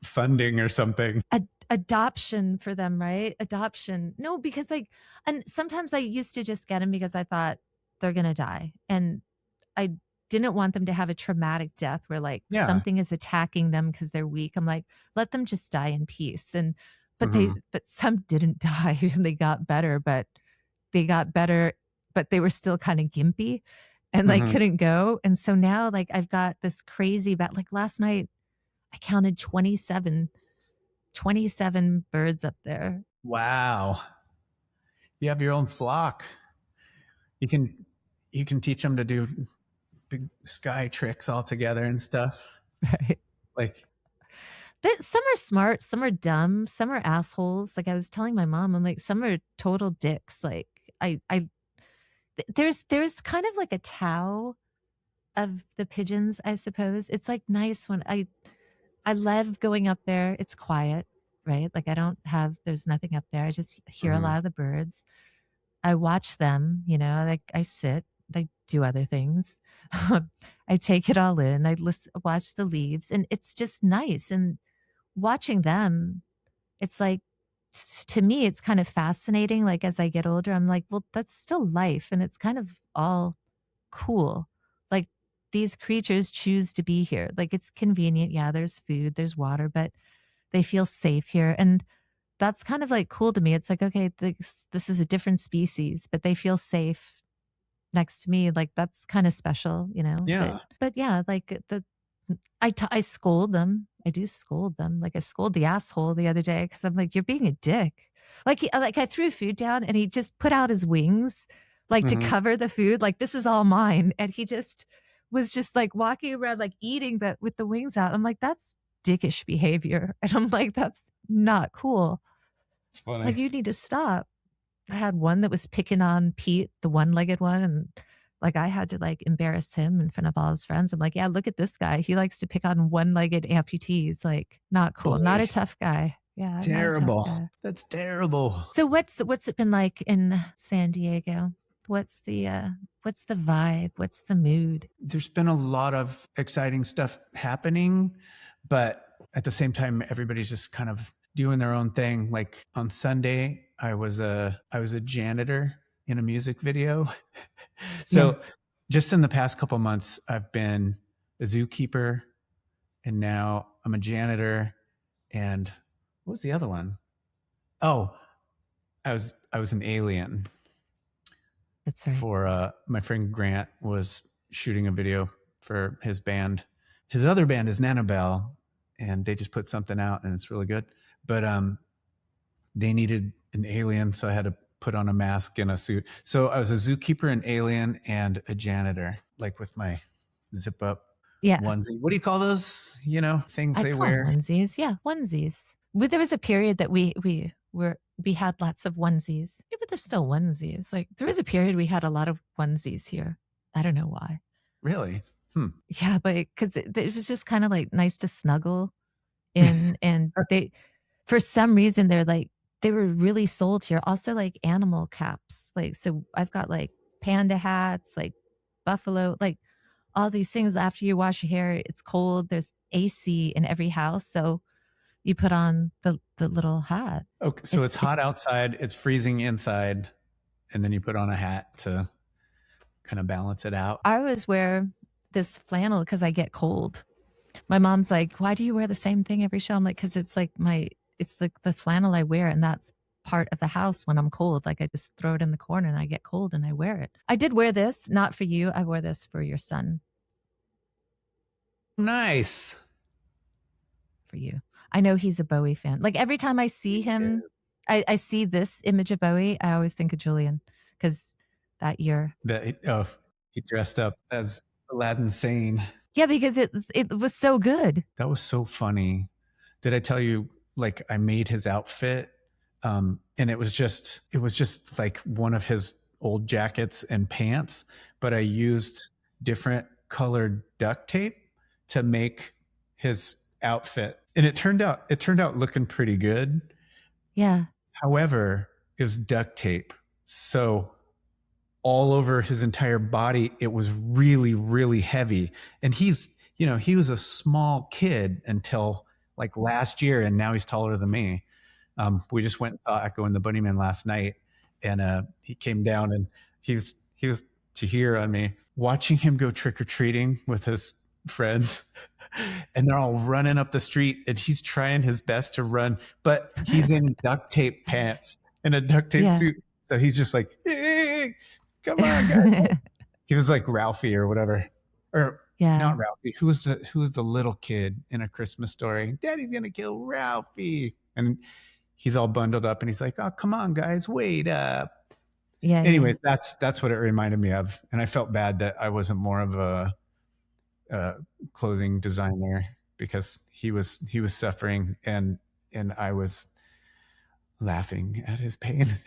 funding or something. adoption for them, right? Adoption. No, because like, and sometimes I used to just get them because I thought they're gonna die, and I didn't want them to have a traumatic death where like Yeah. something is attacking them because they're weak. I'm like, let them just die in peace. And Mhm. but some didn't die and they got better, but they got better, but they were still kind of gimpy and like Mhm. couldn't go. And so now like I've got this crazy about like last night I counted 27 birds up there. Wow. You have your own flock. You can you can teach them to do big sky tricks all together and stuff. Right. Like, Some are smart, some are dumb, some are assholes. Like I was telling my mom, I'm like, some are total dicks. Like I there's kind of like a Tao of the pigeons, I suppose. It's like nice when I love going up there. It's quiet. right? Like there's nothing up there. I just hear a Mhm. lot of the birds. I watch them, like I sit, I do other things. I take it all in. I watch the leaves, and it's just nice. And watching them, it's like, to me, it's kind of fascinating. Like as I get older, I'm like, well, that's still life. And it's kind of all cool. Like these creatures choose to be here. Like it's convenient. Yeah, there's food, there's water, but they feel safe here. And that's kind of like cool to me. It's like, okay, this is a different species, but they feel safe next to me. Like that's kind of special, Yeah. but yeah, like I scold them. I do scold them. Like I scold the asshole the other day because I'm like, you're being a dick. Like I threw food down and he just put out his wings, like to Mhm. cover the food. Like this is all mine, and he just was just like walking around like eating, but with the wings out. I'm like, that's dickish behavior, and I'm like, that's not cool. It's Like funny. you need to stop. I had one that was picking on Pete, the one-legged one, and, like, I had to, like, embarrass him in front of all his friends. I'm like, "Yeah, look at this guy. He likes to pick on one-legged amputees." Like, not cool. Not a Boy, tough guy. Yeah, not a tough terrible. guy. That's terrible. So what's it been like in San Diego? What's the, uh what's the vibe? What's the mood? There's been a lot of exciting stuff happening, but at the same time, everybody's just kind of doing their own thing. Like on Sunday, I was a janitor in a music video. Yeah, So just in the past couple months, I've been a zookeeper, and now I'm a janitor. And what was the other one? Oh, I was an alien that's right. for my friend Grant was shooting a video for his band. His other band is Nanobell, and they just put something out, and it's really good. But they needed an alien, so I had to put on a mask and a suit. So I was a zookeeper, an alien, and a janitor, like with my zip up Yeah. onesie. What do you call those? Things I'd they call 'em wear. onesies. Yeah, onesies. There was a period that we had lots of onesies. Yeah, but they're still onesies. Like, there was a period we had a lot of onesies here. I don't know why. Really? Hmm. Yeah, but because it was just kinda, like, nice to snuggle in, and for some reason, they were really sold here. Also, like, animal caps. Like, so I've got, like, panda hats, like, buffalo, like, all these things. After you wash your hair, it's cold, there's AC in every house, so you put on the little hat. Okay, so it's hot It's outside, it's freezing inside, and then you put on a hat to kind of balance it out. I always wear this flannel because I get cold. My mom's like, "Why do you wear the same thing every show?" I'm like, "'Cause it's like the flannel I wear, and that's part of the house when I'm cold. Like, I just throw it in the corner, and I get cold, and I wear it." I did wear this, not for you, I wore this for your son, Nice. for you. I know he's a Bowie fan. Like, every time I see He him, is. I see this image of Bowie, I always think of Julian, because that year. Oh, he dressed up as Aladdin Sane. Yeah, because it was so good. That was so funny. Did I tell you, like, I made his outfit? And it was just like one of his old jackets and pants, but I used different colored duct tape to make his outfit. And it turned out looking pretty good. Yeah. However, it was duct tape. So all over his entire body, it was really, really heavy. And he was a small kid until like last year, and now he's taller than me. We just went and saw Echo and the Bunnymen last night, and he came down, and he was to hear on me, watching him go trick or treating with his friends, and they're all running up the street, and he's trying his best to run, but he's in duct tape pants and a duct tape Yeah. suit, so he's just like, hey, come on, guys. He was like Ralphie or whatever, or Yeah. not Ralphie. Who was the little kid in A Christmas Story? Daddy's gonna kill Ralphie, and he's all bundled up, and he's like, "Oh, come on, guys, wait up." Yeah, yeah. Anyways, that's what it reminded me of, and I felt bad that I wasn't more of a clothing designer because he was suffering, and I was laughing at his pain.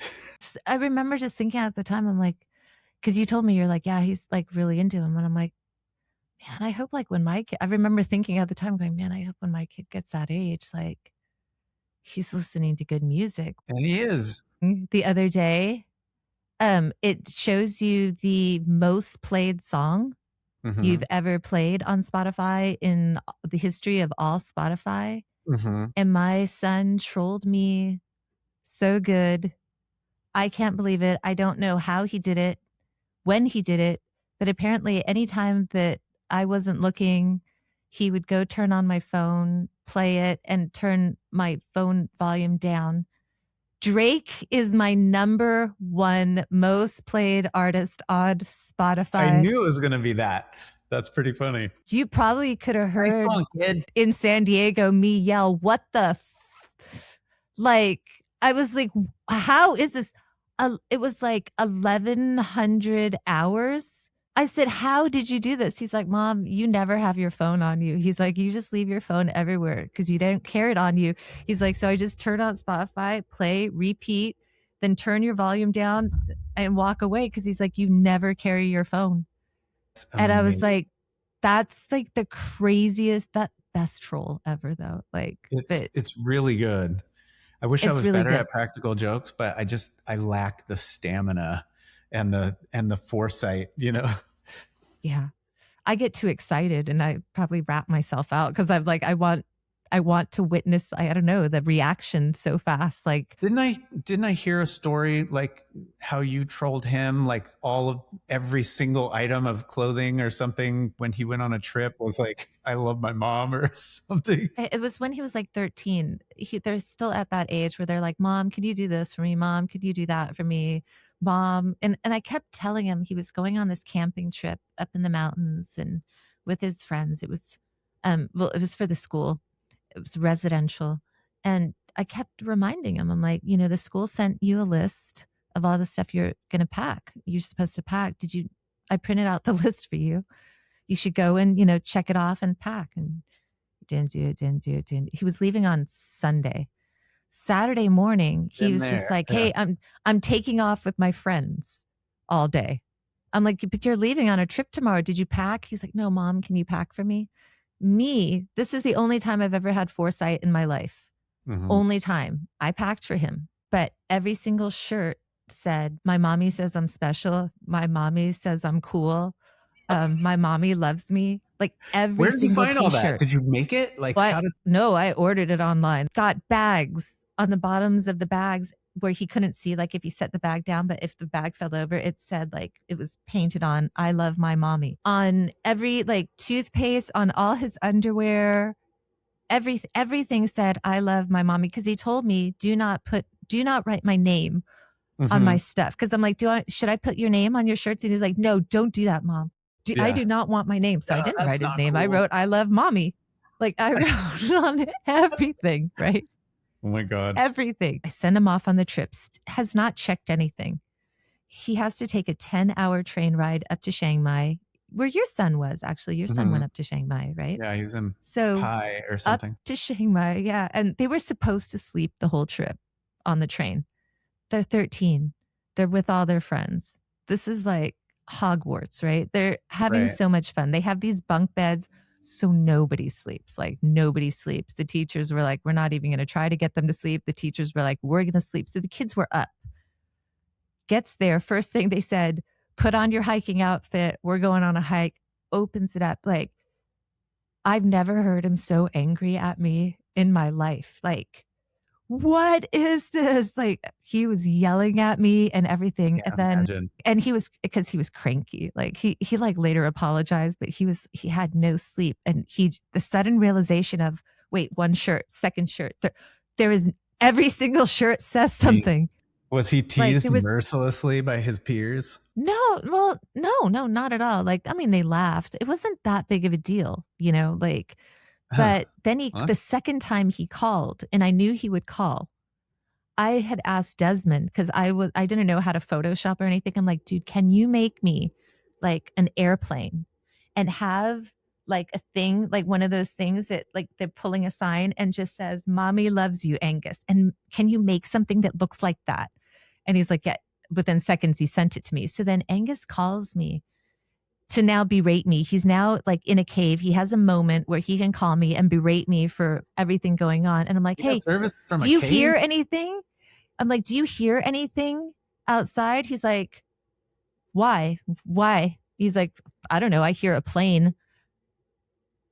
I remember just thinking at the time, I'm like, because you told me, you're like, "Yeah, he's, like, really into him," and I'm like, "Man, I hope, like, when my kid," I remember thinking at the time going, "Man, I hope when my kid gets that age, like, He's listening to good music. And he is. The other day, it shows you the most played song you've ever played on Spotify in the history of all Spotify. And my son trolled me so good. I can't believe it. I don't know how he did it, when he did it, but apparently anytime that I wasn't looking, he would go turn on my phone, play it, and turn my phone volume down. Drake is my number one most played artist on Spotify. I knew it was going to be that. That's pretty funny. You probably could have Nice heard song, kid. in San Diego me yell, "What the like, I was like, how is this? It was like 1,100 hours. I said, how did you do this? He's like, Mom, you never have your phone on you. He's like, you just leave your phone everywhere because you don't carry it on you. He's like, so I just turn on Spotify, play, repeat, then turn your volume down and walk away. Cause he's like, you never carry your phone. And I was like, that's like the craziest, that best troll ever though. Like, it's really good. I wish I was really better good at practical jokes, but I lack the stamina and the foresight, you know? Yeah. I get too excited and I probably wrap myself out because I'm like, I want to witness, I don't know, the reaction so fast. Like, didn't I hear a story like how you trolled him, like every single item of clothing or something when he went on a trip was like, I love my mom or something? It was when he was like 13. They're still at that age where they're like, Mom, could you do this for me? Mom, could you do that for me? Mom. And I kept telling him he was going on this camping trip up in the mountains and with his friends. It was, it was for the school. It was residential. And I kept reminding him, I'm like, the school sent you a list of all the stuff you're going to pack. You're supposed to pack. I printed out the list for you. You should go and, check it off and pack. And didn't do it. He was leaving on Sunday. Saturday morning, he was just like, hey, I'm taking off with my friends all day. I'm like, but you're leaving on a trip tomorrow. Did you pack? He's like, no, Mom, can you pack for me? This is the only time I've ever had foresight in my life. Only time I packed for him. But every single shirt said, my mommy says I'm special. My mommy says I'm cool. My mommy loves me. Like every single t-shirt. Where did you find all that? Did you make it? Like, no, I ordered it online. Got bags on the bottoms of the bags where he couldn't see, like if he set the bag down, but if the bag fell over, it said like it was painted on, I love my mommy. On every like toothpaste, on all his underwear, everything said, I love my mommy. Cause he told me, do not write my name on my stuff. Cause I'm like, should I put your name on your shirts? And he's like, no, don't do that, Mom. I do not want my name. So I didn't write his name. Cool. I wrote, I love mommy. Like I wrote on everything, right? Oh my God. Everything. I send him off on the trips. Has not checked anything. He has to take a 10-hour train ride up to Chiang Mai, where your son was actually. Your son went up to Chiang Mai, right? Yeah, he's in Pai or something. Up to Chiang Mai, yeah. And they were supposed to sleep the whole trip on the train. They're 13. They're with all their friends. This is like Hogwarts, right? They're having so much fun. They have these bunk beds, so nobody sleeps. Like nobody sleeps. The teachers were like, we're not even going to try to get them to sleep. The teachers were like, we're going to sleep. So the kids were up. Gets there. First thing they said, put on your hiking outfit. We're going on a hike. Opens it up. Like, I've never heard him so angry at me in my life. Like, what is this? Like, he was yelling at me and everything. Yeah, and then, imagine. and he was, because he was cranky. Like he like later apologized, but he had no sleep. And the sudden realization of, wait, one shirt, second shirt, there is every single shirt says something. Was he teased mercilessly by his peers? No, well, no, not at all. Like, I mean, they laughed. It wasn't that big of a deal, like, but then the second time he called, and I knew he would call, I had asked Desmond, because I didn't know how to Photoshop or anything. I'm like, dude, can you make me like an airplane and have like a thing, like one of those things that like they're pulling a sign and just says, Mommy loves you, Angus. And can you make something that looks like that? And he's like, yeah. Within seconds, he sent it to me. So then Angus calls me to now berate me. He's now like in a cave. He has a moment where he can call me and berate me for everything going on. And I'm like, You got hey, service from do a you cave? hear anything? I'm like, do you hear anything outside? He's like, why? Why? He's like, I don't know. I hear a plane.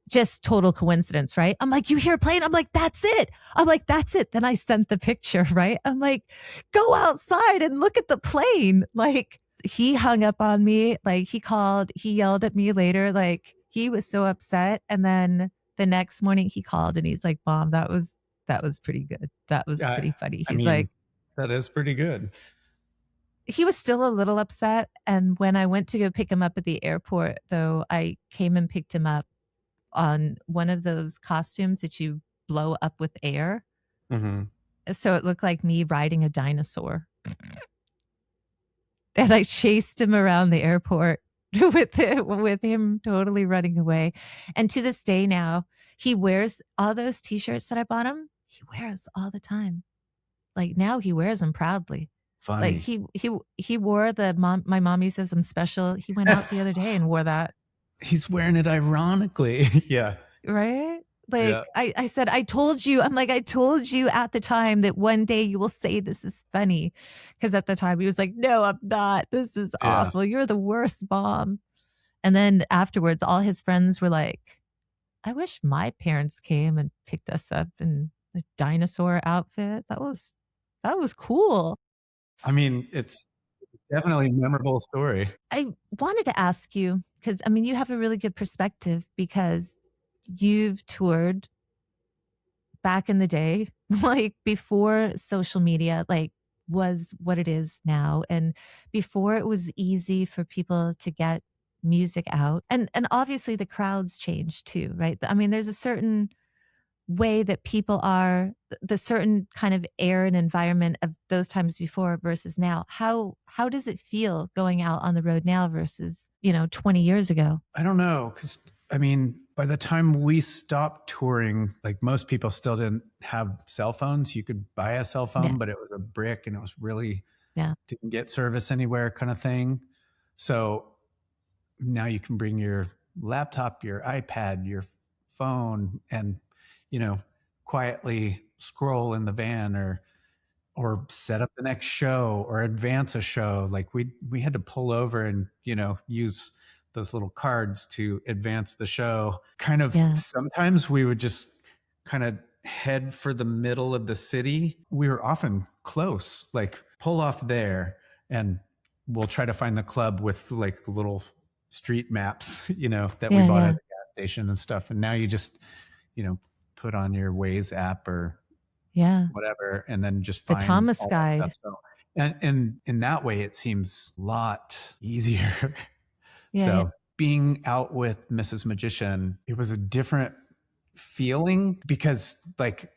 Just total coincidence, right? I'm like, you hear a plane? I'm like, that's it. I'm like, that's it. Then I sent the picture, right? I'm like, go outside and look at the plane. Like, he hung up on me. Like, he yelled at me later. Like, he was so upset. And then the next morning he called and he's like, Mom, that was pretty good. That was Yeah, pretty funny. I He's mean, like, that is pretty good. he was still a little upset. And when I went to go pick him up at the airport, though, I came and picked him up on one of those costumes that you blow up with air. Mhm. So it looked like me riding a dinosaur. And I chased him around the airport with him totally running away. And to this day now, he wears all those t-shirts that I bought him. He wears all the time. Like now he wears them proudly. Like Funny. he wore the my mommy says I'm special. He went out the other day and wore that. He's wearing it ironically. Yeah. Right? Yeah. Like I said, I told you, I'm like, I told you at the time that one day you will say this is funny. Cause at the time he was like, no, I'm not. This is Yeah. awful. You're the worst mom. And then afterwards, all his friends were like, I wish my parents came and picked us up in a dinosaur outfit. That was cool. I mean, it's definitely a memorable story. I wanted to ask you, because I mean, you have a really good perspective because you've toured back in the day, like before social media, like was what it is now. And before it was easy for people to get music out. And obviously the crowds change too, right? I mean, there's a certain way that people are the certain kind of air and environment of those times before versus now. How does it feel going out on the road now versus, 20 years ago? I don't know, because I mean, by the time we stopped touring, like most people still didn't have cell phones. You could buy a cell Yeah. phone, but it was a brick and it was really Yeah. didn't get service anywhere kind of thing. So now you can bring your laptop, your iPad, your phone, and you know, quietly scroll in the van or set up the next show or advance a show. Like we had to pull over and use those little cards to advance the show. Kind of Yeah. sometimes we would just kind of head for the middle of the city. We were often close, like pull off there and we'll try to find the club with like little street maps, that we Yeah. bought at Yeah. the gas station and stuff. And now you just, you know, put on your Waze app or Yeah. whatever, and then just The find Thomas all that stuff. guide. So, and in that way, it seems a lot easier. Yeah. Yeah. So, being out with Mrs. Magician, it was a different feeling because, like,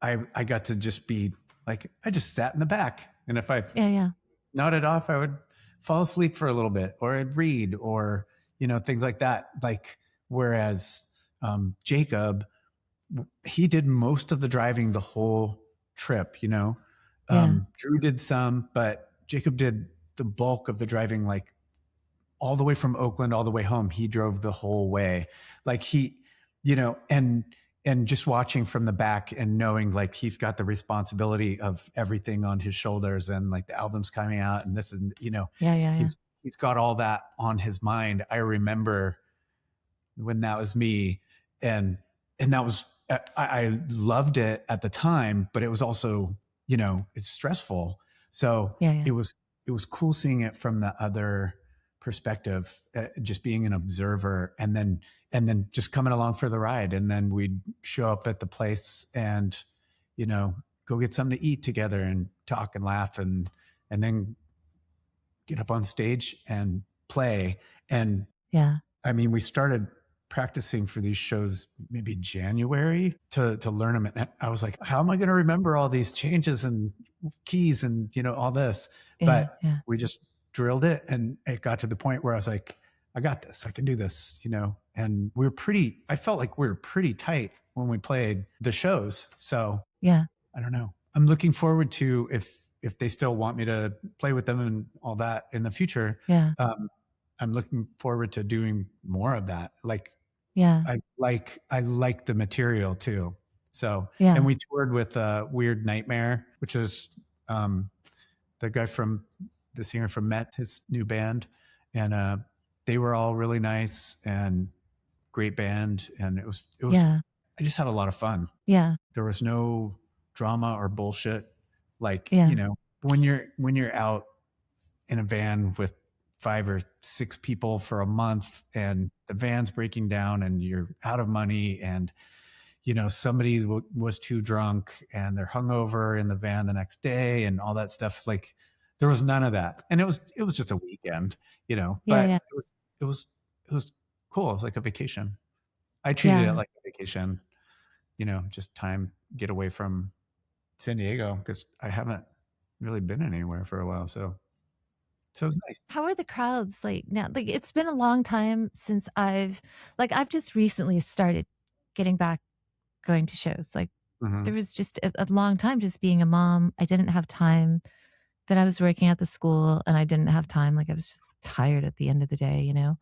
I got to just be like, I just sat in the back, and if I Yeah. Yeah. nodded off, I would fall asleep for a little bit, or I'd read, or things like that. Like, whereas Jacob, he did most of the driving the whole trip. Yeah. Drew did some, but Jacob did the bulk of the driving, like all the way from Oakland all the way home. He drove the whole way. Like and just watching from the back and knowing like he's got the responsibility of everything on his shoulders, and like the album's coming out and this is Yeah. Yeah. Yeah. he's got all that on his mind. I remember when that was me, and that was I loved it at the time, but it was also it's stressful. So Yeah. Yeah. it was cool seeing it from the other perspective, just being an observer, and then just coming along for the ride, and then we'd show up at the place and go get something to eat together and talk and laugh, and then get up on stage and play. And Yeah. I mean, we started practicing for these shows maybe January to learn them. And I was like, how am I going to remember all these changes and keys and all this? Yeah. But Yeah. we just drilled it, and it got to the point where I was like, I got this. I can do this. And I felt like we were pretty tight when we played the shows. So Yeah. I don't know. I'm looking forward to if they still want me to play with them and all that in the future. Yeah. I'm looking forward to doing more of that. Like Yeah. I like the material too. So, and Yeah. we toured with Weird Nightmare, which is um, the guy from the singer from Met, his new band, and they were all really nice and great band, and it was. Yeah. I just had a lot of fun. Yeah. There was no drama or bullshit. Like, Yeah. when you're out in a van with 5 or 6 people for a month and the van's breaking down and you're out of money, and somebody was too drunk and they're hungover in the van the next day and all that stuff. Like, there was none of that, and it was just a weekend, Yeah. but Yeah. it was cool. It was like a vacation. I treated it Yeah. like a vacation, just time get away from San Diego, because I haven't really been anywhere for a while. So it's nice. How are the crowds like now? Like, it's been a long time since I've just recently started getting back going to shows. Like, Hmm. there was just a long time just being a mom. I didn't have time. Then I was working at the school and I didn't have time. Like, I was just tired at the end of the day, you know?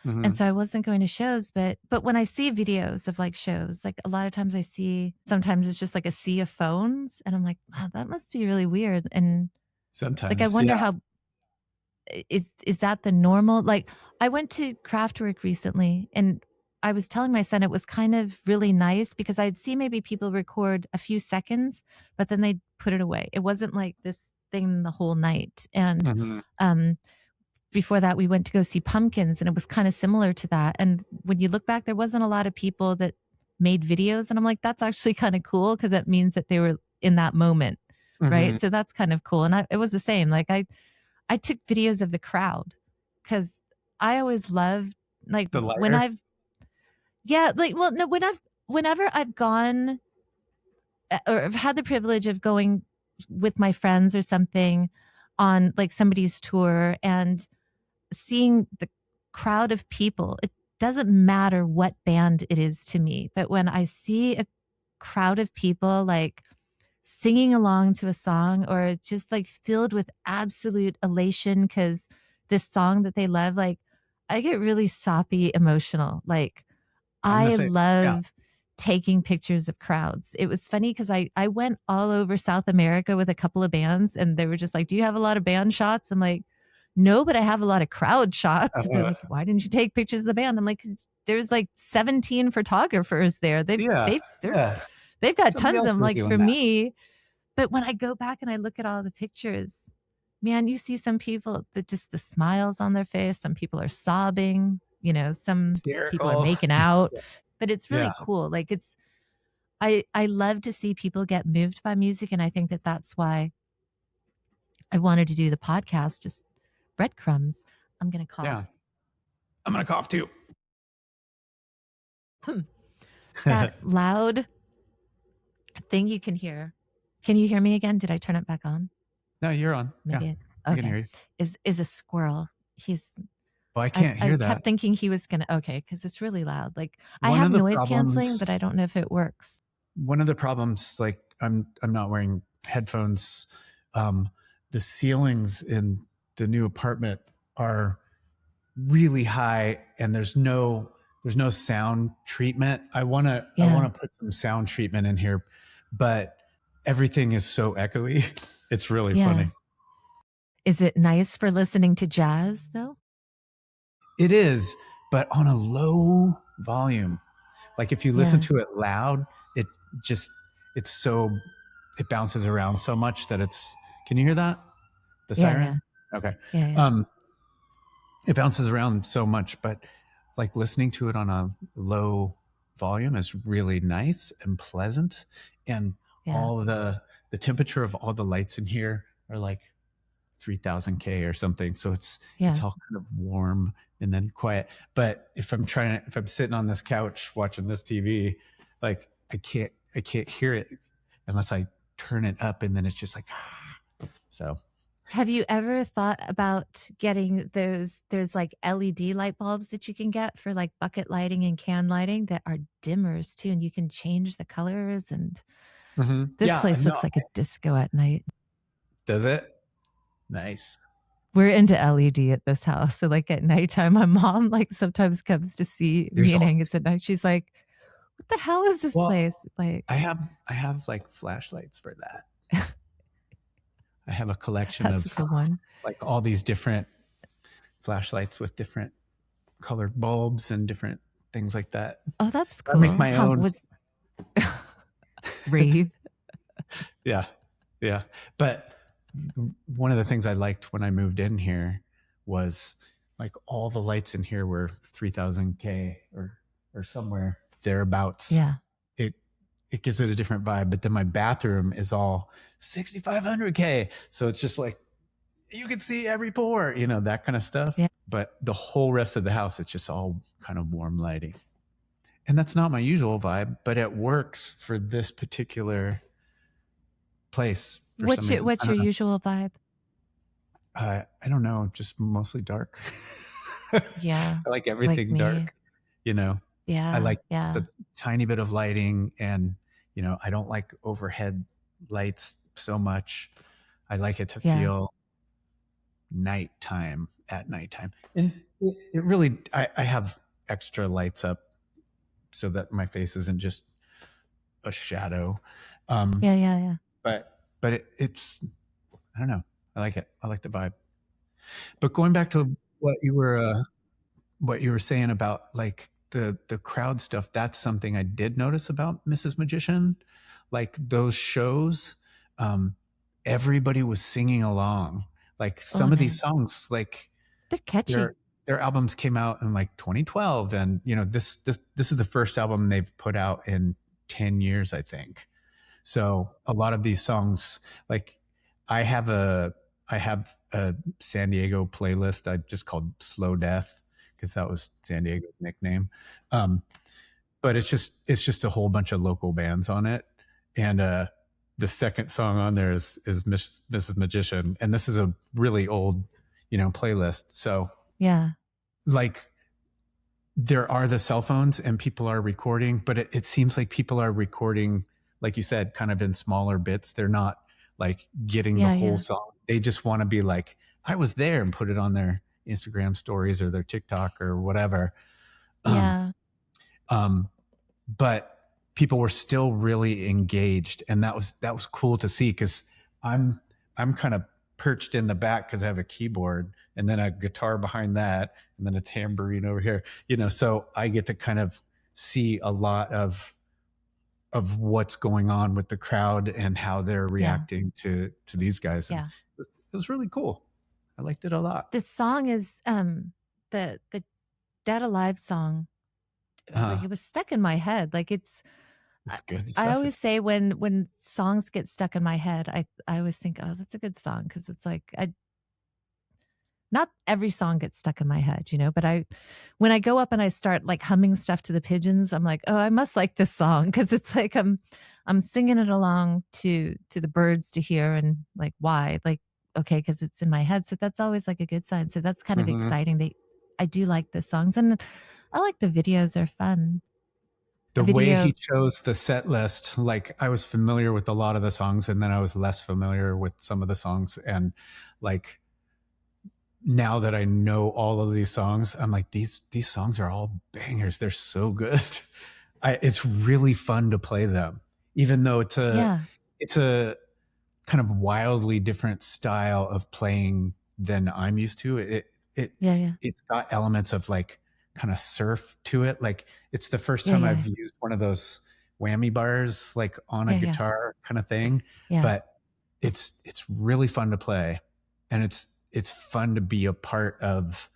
And Hmm. so I wasn't going to shows, but when I see videos of like shows, like a lot of times I see sometimes it's just like a sea of phones and I'm like, wow, that must be really weird. And like I Sometimes, wonder yeah. how is that the normal? Like, I went to Craftwork recently and I was telling my son it was kind of really nice because I'd see maybe people record a few seconds, but then they'd put it away. It wasn't like this thing the whole night. And Hmm. um before that we went to go see Pumpkins and it was kind of similar to that. And when you look back, there wasn't a lot of people that made videos. And I'm like, that's actually kind of cool because that means that they were in that moment. Hmm. Right. So that's kind of cool. And it was the same. Like I took videos of the crowd because I always loved like The when lighter. I've yeah, like well no whenever I've gone or have had the privilege of going with my friends or something on like somebody's tour and seeing the crowd of people, it doesn't matter what band it is to me, but when I see a crowd of people like singing along to a song or just like filled with absolute elation because this song that they love, like I get really soppy emotional. Like I'm the I same. Yeah. love taking pictures of crowds. It was funny because I went all over South America with a couple of bands and they were just like, do you have a lot of band shots? I'm like, no, but I have a lot of crowd shots. They're Uh, like, why didn't you take pictures of the band? I'm like, 'cause there's like 17 photographers there. yeah. Yeah. They've got Somebody tons of else them. was Like doing for that. me, but when I go back and I look at all the pictures, man, you see some people that just the smiles on their face, some people are sobbing, some people are Hysterical. making out, but it's Yeah. really cool. Like I love to see people get moved by music. And I think that that's why I wanted to do the podcast, just breadcrumbs. I'm going to cough. Yeah. I'm gonna cough too. That loud thing you can hear. Can you hear me again? Did I turn it back on? No, you're on. Maybe. Yeah, I can Okay. hear you. Is a squirrel. He's Oh, I can't I hear kept that. thinking he was gonna okay, because it's really loud. Like I One have of the noise canceling, problems. but I don't know if it works. One of the problems, like I'm not wearing headphones. Um, the ceilings in the new apartment are really high, and there's no sound treatment. I Yeah. want to put some sound treatment in here, but everything is so echoey. It's really Yeah. funny. Is it nice for listening to jazz though? It is, but on a low volume. Like if you listen Yeah. to it loud, it just it bounces around so much that it's. Can you hear that? The Yeah, yeah. siren? Okay. Yeah, yeah. It bounces around so much, but like listening to it on a low volume is really nice and pleasant. And Yeah. all the temperature of all the lights in here are like 3000 K or something. So it's Yeah. all kind of warm and then quiet. But if I'm sitting on this couch watching this TV, like I can't hear it unless I turn it up, and then it's just like so. Have you ever thought about getting there's like LED light bulbs that you can get for like bucket lighting and can lighting that are dimmers too, and you can change the colors and this Yeah, place no, looks like a disco at night. does it? Nice. we're into LED at this house. So like at nighttime, my mom like sometimes comes to see me and Usually. Angus at night. She's like, "What the hell is this Well, place?" Like, I have like flashlights for that. I have a collection that's a of good one. like all these different flashlights with different colored bulbs and different things like that. Oh, that's I make cool. my How own. was rave? Yeah. Yeah. But one of the things I liked when I moved in here was like all the lights in here were 3000K or somewhere thereabouts. Yeah. It gives it a different vibe, but then my bathroom is all 6500K. So it's just like you can see every pore, that kind of stuff. Yeah. But the whole rest of the house, it's just all kind of warm lighting. And that's not my usual vibe, but it works for this particular place for some reason. What's your usual vibe? I don't know, just mostly dark. Yeah. I like everything Like dark, I Yeah. like Yeah. the tiny bit of lighting, and I don't like overhead lights so much. I like it to feel nighttime at nighttime. And it really, I have extra lights up so that my face isn't just a shadow. Yeah. But it's, I don't know. I like it. I like the vibe. But going back to what you were saying about like the crowd stuff, that's something I did notice about Mrs. Magician. Like those shows, everybody was singing along. Like Oh, some of these nice. songs, like They're catchy. their albums came out in like 2012, and this is the first album they've put out in 10 years, I think. So a lot of these songs, like I have a San Diego playlist I just called Slow Death because that was San Diego's nickname. But it's just a whole bunch of local bands on it, and the second song on there is Mrs. Magician, and this is a really old playlist. So Yeah. like there are the cell phones and people are recording, but it seems like people are recording, like you said, kind of in smaller bits. They're not like getting the whole song. They just want to be like, I was there, and put it on their Instagram stories or their TikTok or whatever. Yeah. But people were still really engaged, and that was cool to see, because I'm kind of perched in the back because I have a keyboard and then a guitar behind that and then a tambourine over here, so I get to kind of see a lot of what's going on with the crowd and how they're reacting to these guys. And it was really cool. I liked it a lot. This song is the Dead Alive song. Like, it was stuck in my head. Like it's good stuff. I always say when songs get stuck in my head, I always think, oh, that's a good song, because it's like not every song gets stuck in my head, but when I go up and I start like humming stuff to the pigeons, I'm like, oh, I must like this song, because it's like I'm singing it along to the birds to hear, and like, why? Like, okay, because it's in my head. So that's always like a good sign. So that's kind of exciting. I do like the songs, and I like the videos are fun. The way he chose the set list, like I was familiar with a lot of the songs, and then I was less familiar with some of the songs. And like now that I know all of these songs, I'm like, these songs are all bangers. They're so good. It's really fun to play them, even though it's a kind of wildly different style of playing than I'm used to. It's got elements of like kind of surf to it. Like it's the first time I've used one of those whammy bars like on a guitar kind of thing. But it's really fun to play, and it's fun to be a part of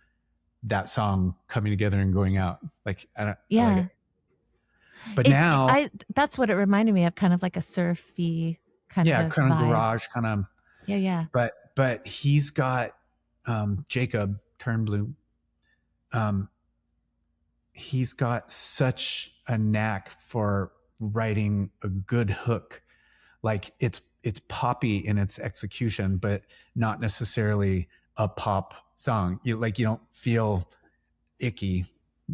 that song coming together and going out. Like I like it. But now that's what it reminded me of, kind of like a surfy kind of kind of vibe. garage kind of. Yeah. But he's got Jacob Turnblum. He's got such a knack for writing a good hook. Like it's poppy in its execution, but not necessarily a pop song. You don't feel icky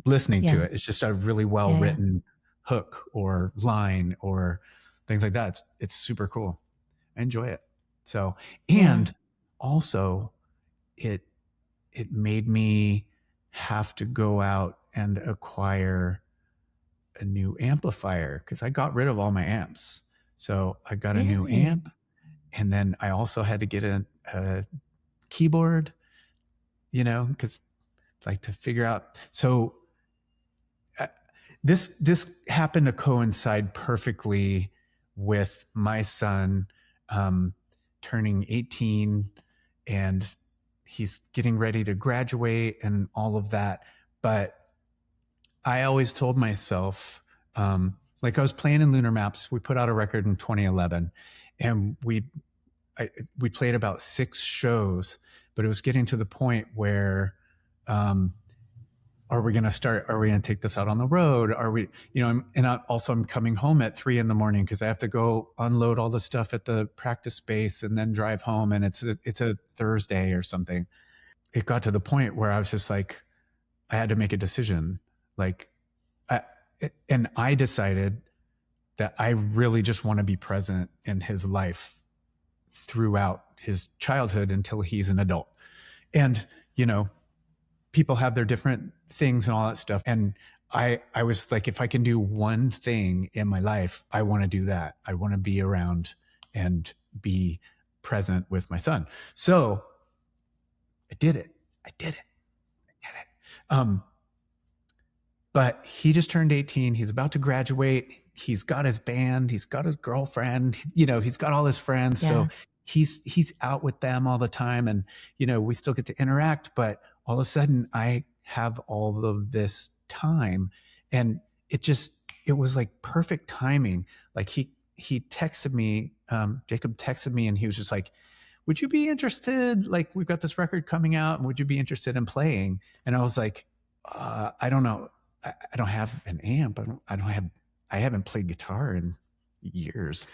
listening to it. It's just a really well written hook or line or things like that. It's super cool. I enjoy it. So, and also it made me have to go out and acquire a new amplifier because I got rid of all my amps. So I got a new Really? amp, and then I also had to get a keyboard, because like to figure out. So uh, this happened to coincide perfectly with my son turning 18, and he's getting ready to graduate and all of that. But I always told myself, like I was playing in Lunar Maps. We put out a record in 2011, and we played about 6 shows, but it was getting to the point where, um, are we going to start? Are we going to take this out on the road? Are we, I'm coming home at 3 in the morning because I have to go unload all the stuff at the practice space and then drive home. And it's a Thursday or something. It got to the point where I was just like, I had to make a decision. Like, and I decided that I really just want to be present in his life throughout his childhood until he's an adult. And, people have their different things and all that stuff. And I was like, if I can do one thing in my life, I want to do that. I want to be around and be present with my son. So I did it. I did it. But he just turned 18. He's about to graduate. He's got his band. He's got his girlfriend. He's got all his friends. Yeah. So he's out with them all the time. And, we still get to interact. But all of a sudden, I have all of this time. And it was like perfect timing. Like he texted me, Jacob texted me, and he was just like, would you be interested? Like, we've got this record coming out, and would you be interested in playing? And I was like, I don't know. I don't have an amp. I haven't played guitar in years,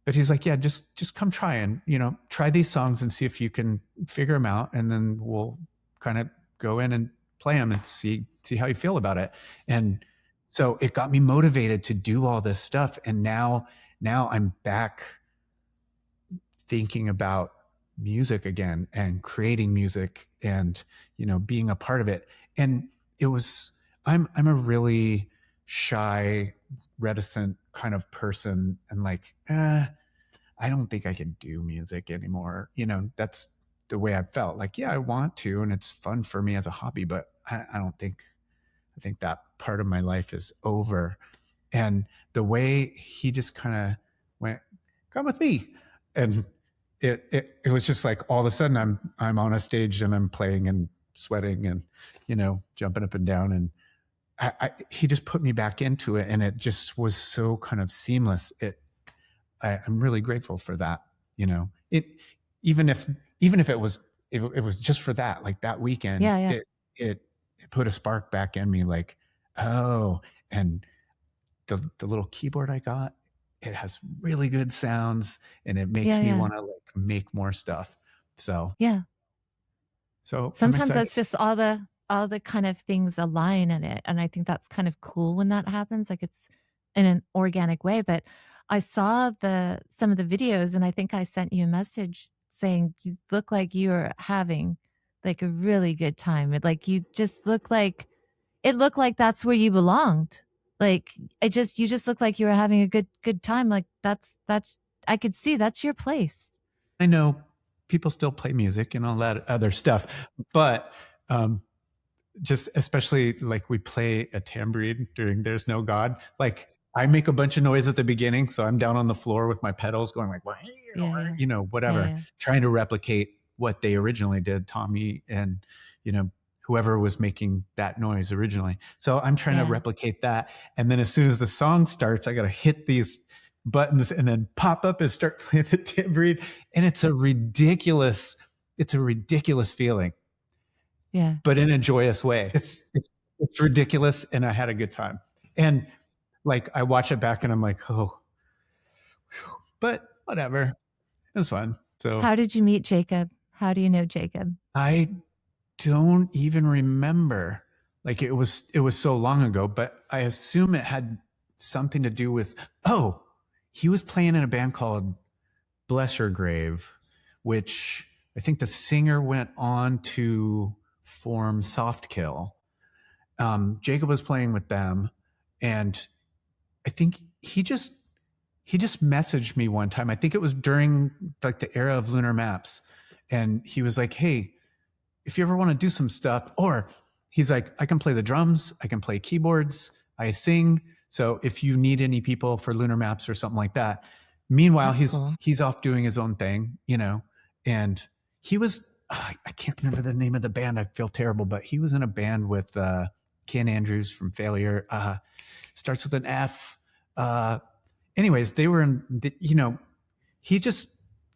But he's like, yeah, just come try and, try these songs and see if you can figure them out. And then we'll kind of go in and play them and see how you feel about it. And so it got me motivated to do all this stuff. And now I'm back thinking about music again and creating music and, being a part of it. And I'm a really shy, reticent kind of person, and like, I don't think I can do music anymore. That's the way I felt. Like, yeah, I want to, and it's fun for me as a hobby, but I think that part of my life is over. And the way he just kind of went, come with me. And it was just like, all of a sudden I'm on a stage and I'm playing and sweating and, jumping up and down. And he just put me back into it, and it just was so kind of seamless. I'm really grateful for that. Even if it was just for that, like that weekend, Yeah. it put a spark back in me. Like, oh, and the little keyboard I got, it has really good sounds, and it makes me want to like make more stuff. So Yeah. I'm Sometimes excited. that's just all the kind of things align in it, and I think that's kind of cool when that happens, like, it's in an organic way. But I saw some of the videos, and I think I sent you a message saying, "You look like you're having, like, a really good time." Like, you just look like it looked like that's where you belonged. Like, you just look like you were having a good time, like, that's I could see that's your place. I know people still play music and all that other stuff, but just especially like we play a tambourine during There's No God. Like, I make a bunch of noise at the beginning, so I'm down on the floor with my pedals going like, Yeah. whatever, Yeah. trying to replicate what they originally did, Tommy and, whoever was making that noise originally. So I'm trying to Yeah. replicate that. And then as soon as the song starts, I got to hit these buttons and then pop up and start playing the tambourine. And it's a ridiculous feeling, Yeah. but in a joyous way. It's ridiculous, and I had a good time. And like, I watch it back and I'm like, oh, but whatever. It was fun. So How did you meet Jacob? How do you know Jacob? I don't even remember. Like, it was so long ago, but I assume it had something to do with, he was playing in a band called Bless Her Grave, which I think the singer went on to form Softkill. Jacob was playing with them, and I think he just messaged me one time. I think it was during like the era of lunar maps, and he was like, "Hey, if you ever want to do some stuff," or he's like, "I can play the drums, I can play keyboards, I sing. So if you need any people for lunar maps or something like that." Meanwhile, That's cool. he's off doing his own thing, you know, and he was I can't remember the name of the band. I feel terrible, but he was in a band with Ken Andrews from Failure. Starts with an F. Anyways, they were in, you know, he just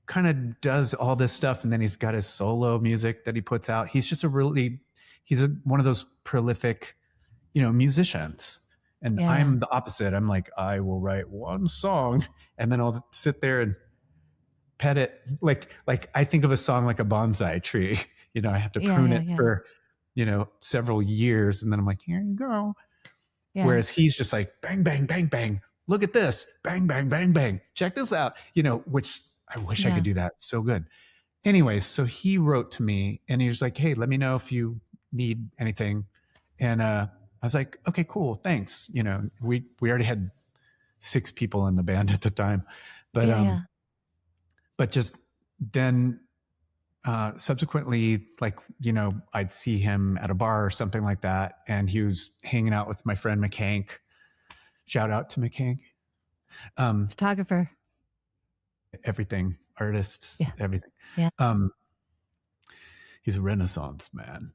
kind of does all this stuff, and then he's got his solo music that he puts out. He's just one of those prolific, you know, musicians. And Yeah. I'm the opposite. I'm like, I will write one song and then I'll sit there and pet it. Like I think of a song like a bonsai tree. You know, I have to prune it for, you know, several years, and then I'm like, here you go. Yeah. Whereas he's just like, bang, bang, bang, bang. Look at this. Bang, bang, bang, bang. Check this out. You know, which I wish I could do that. So good. Anyways, so he wrote to me and he was like, hey, let me know if you need anything. And I was like, okay, cool. Thanks. You know, we already had 6 people in the band at the time, but, but just then, subsequently, like, you know, I'd see him at a bar or something like that, and he was hanging out with my friend McCank. Shout out to McCank. Photographer. Everything, artists, everything. Yeah. He's a Renaissance man.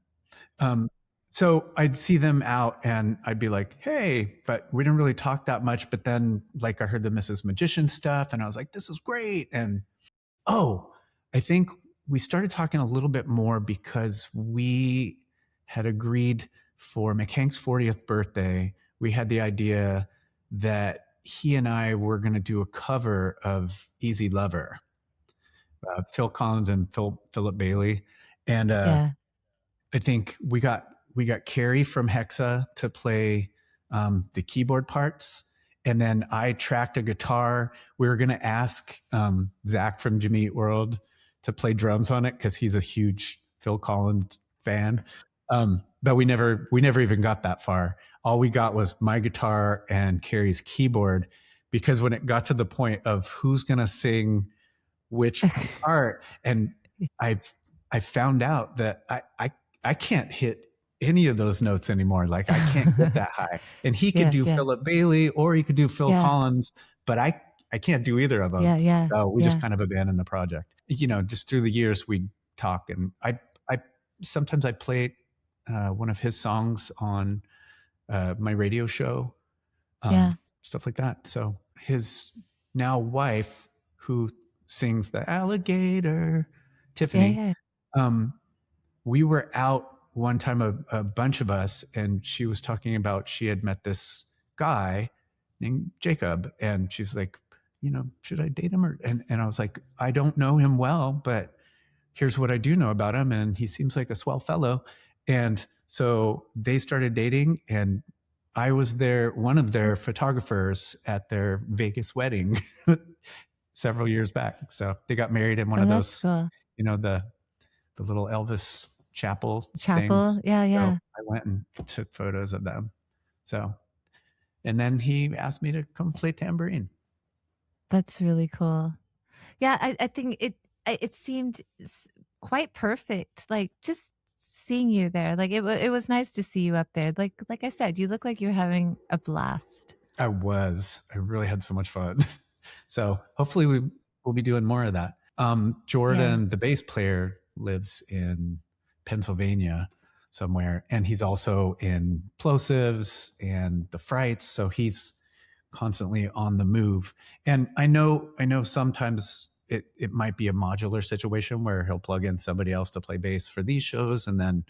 So I'd see them out and I'd be like, hey, but we didn't really talk that much. But then, like, I heard the Mrs. Magician stuff and I was like, this is great. And I think we started talking a little bit more because we had agreed for McCank's 40th birthday. We had the idea that he and I were going to do a cover of Easy Lover, Phil Collins and Philip Bailey. And I think we got Carrie from Hexa to play the keyboard parts. And then I tracked a guitar. We were going to ask Zach from Jimmy Eat World to play drums on it because he's a huge Phil Collins fan. But we never even got that far. All we got was my guitar and Carrie's keyboard, because when it got to the point of who's going to sing which part, and I found out that I can't hit any of those notes anymore. Like, I can't get that high. And he could do Philip Bailey or he could do Phil Collins, but I can't do either of them. So we just kind of abandoned the project. You know, just through the years we'd talk, and I sometimes I play one of his songs on my radio show, stuff like that. So his now wife, who sings the alligator, Tiffany, we were out one time, a bunch of us, and she was talking about she had met this guy named Jacob, and she was like, you know, should I date him? And I was like, I don't know him well, but here's what I do know about him, and he seems like a swell fellow. And so they started dating, and I was one of their photographers at their Vegas wedding several years back. So they got married in one of those, you know, the little Elvis chapel things. So I went and took photos of them. So, and then he asked me to come play tambourine. That's really cool. Yeah, I think it seemed quite perfect. Like, just seeing you there, like it was nice to see you up there. Like I said, you look like you're having a blast. I really had so much fun. So hopefully we'll be doing more of that. Jordan, the bass player, lives in Pennsylvania somewhere, and he's also in Plosives and the Frights, so he's constantly on the move. And I know sometimes it might be a modular situation where he'll plug in somebody else to play bass for these shows, and then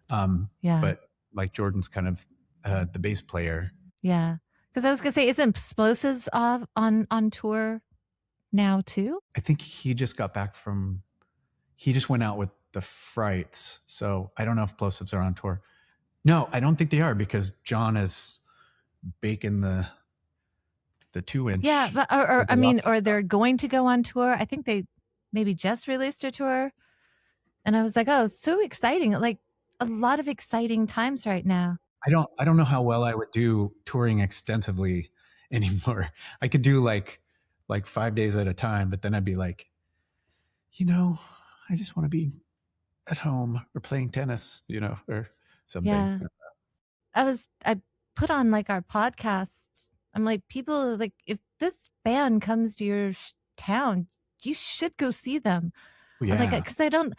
but like Jordan's kind of the bass player. Because I was gonna say, isn't Explosives on tour now too? I think he just got back from, he just went out with the Frights, so I don't know if Plosives are on tour. No, I don't think they are, because John is baking the 2-inch. But or they're going to go on tour. I think they maybe just released a tour. And I was like, oh, it's so exciting. Like a lot of exciting times right now. I don't know how well I would do touring extensively anymore. I could do like 5 days at a time, but then I'd be like, you know, I just want to be at home or playing tennis, or something. Yeah. I put on like our podcast. I'm like, people like, if this band comes to your town, you should go see them. I'm like, Yeah. because I don't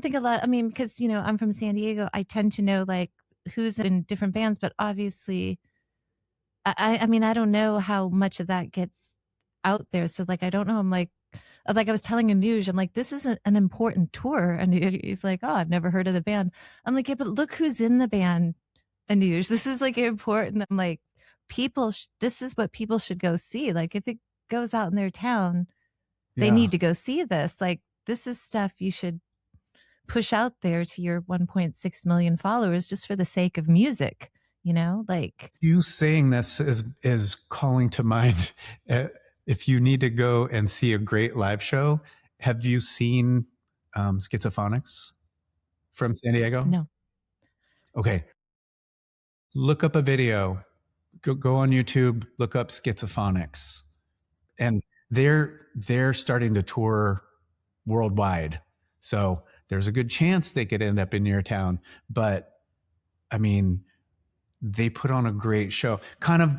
think a lot. I mean, because I'm from San Diego. I tend to know like who's in different bands, but obviously, I mean, I don't know how much of that gets out there. So like, I don't know. I'm like I was telling Anuj, I'm like, this is an important tour, and he's like, oh, I've never heard of the band. I'm like, yeah, but look who's in the band, Anuj. This is like important. I'm like, this is what people should go see. Like, if it goes out in their town, they Yeah. need to go see this. Like, this is stuff you should push out there to your 1.6 million followers just for the sake of music, like, You saying this is calling to mind. uh, if you need to go and see a great live show, have you seen Schizophonics from San Diego? no. Okay, look up a video. Go on YouTube. Look up Schizophonics, and they're starting to tour worldwide. So there's a good chance they could end up in your town. But I mean, they put on a great show. Kind of,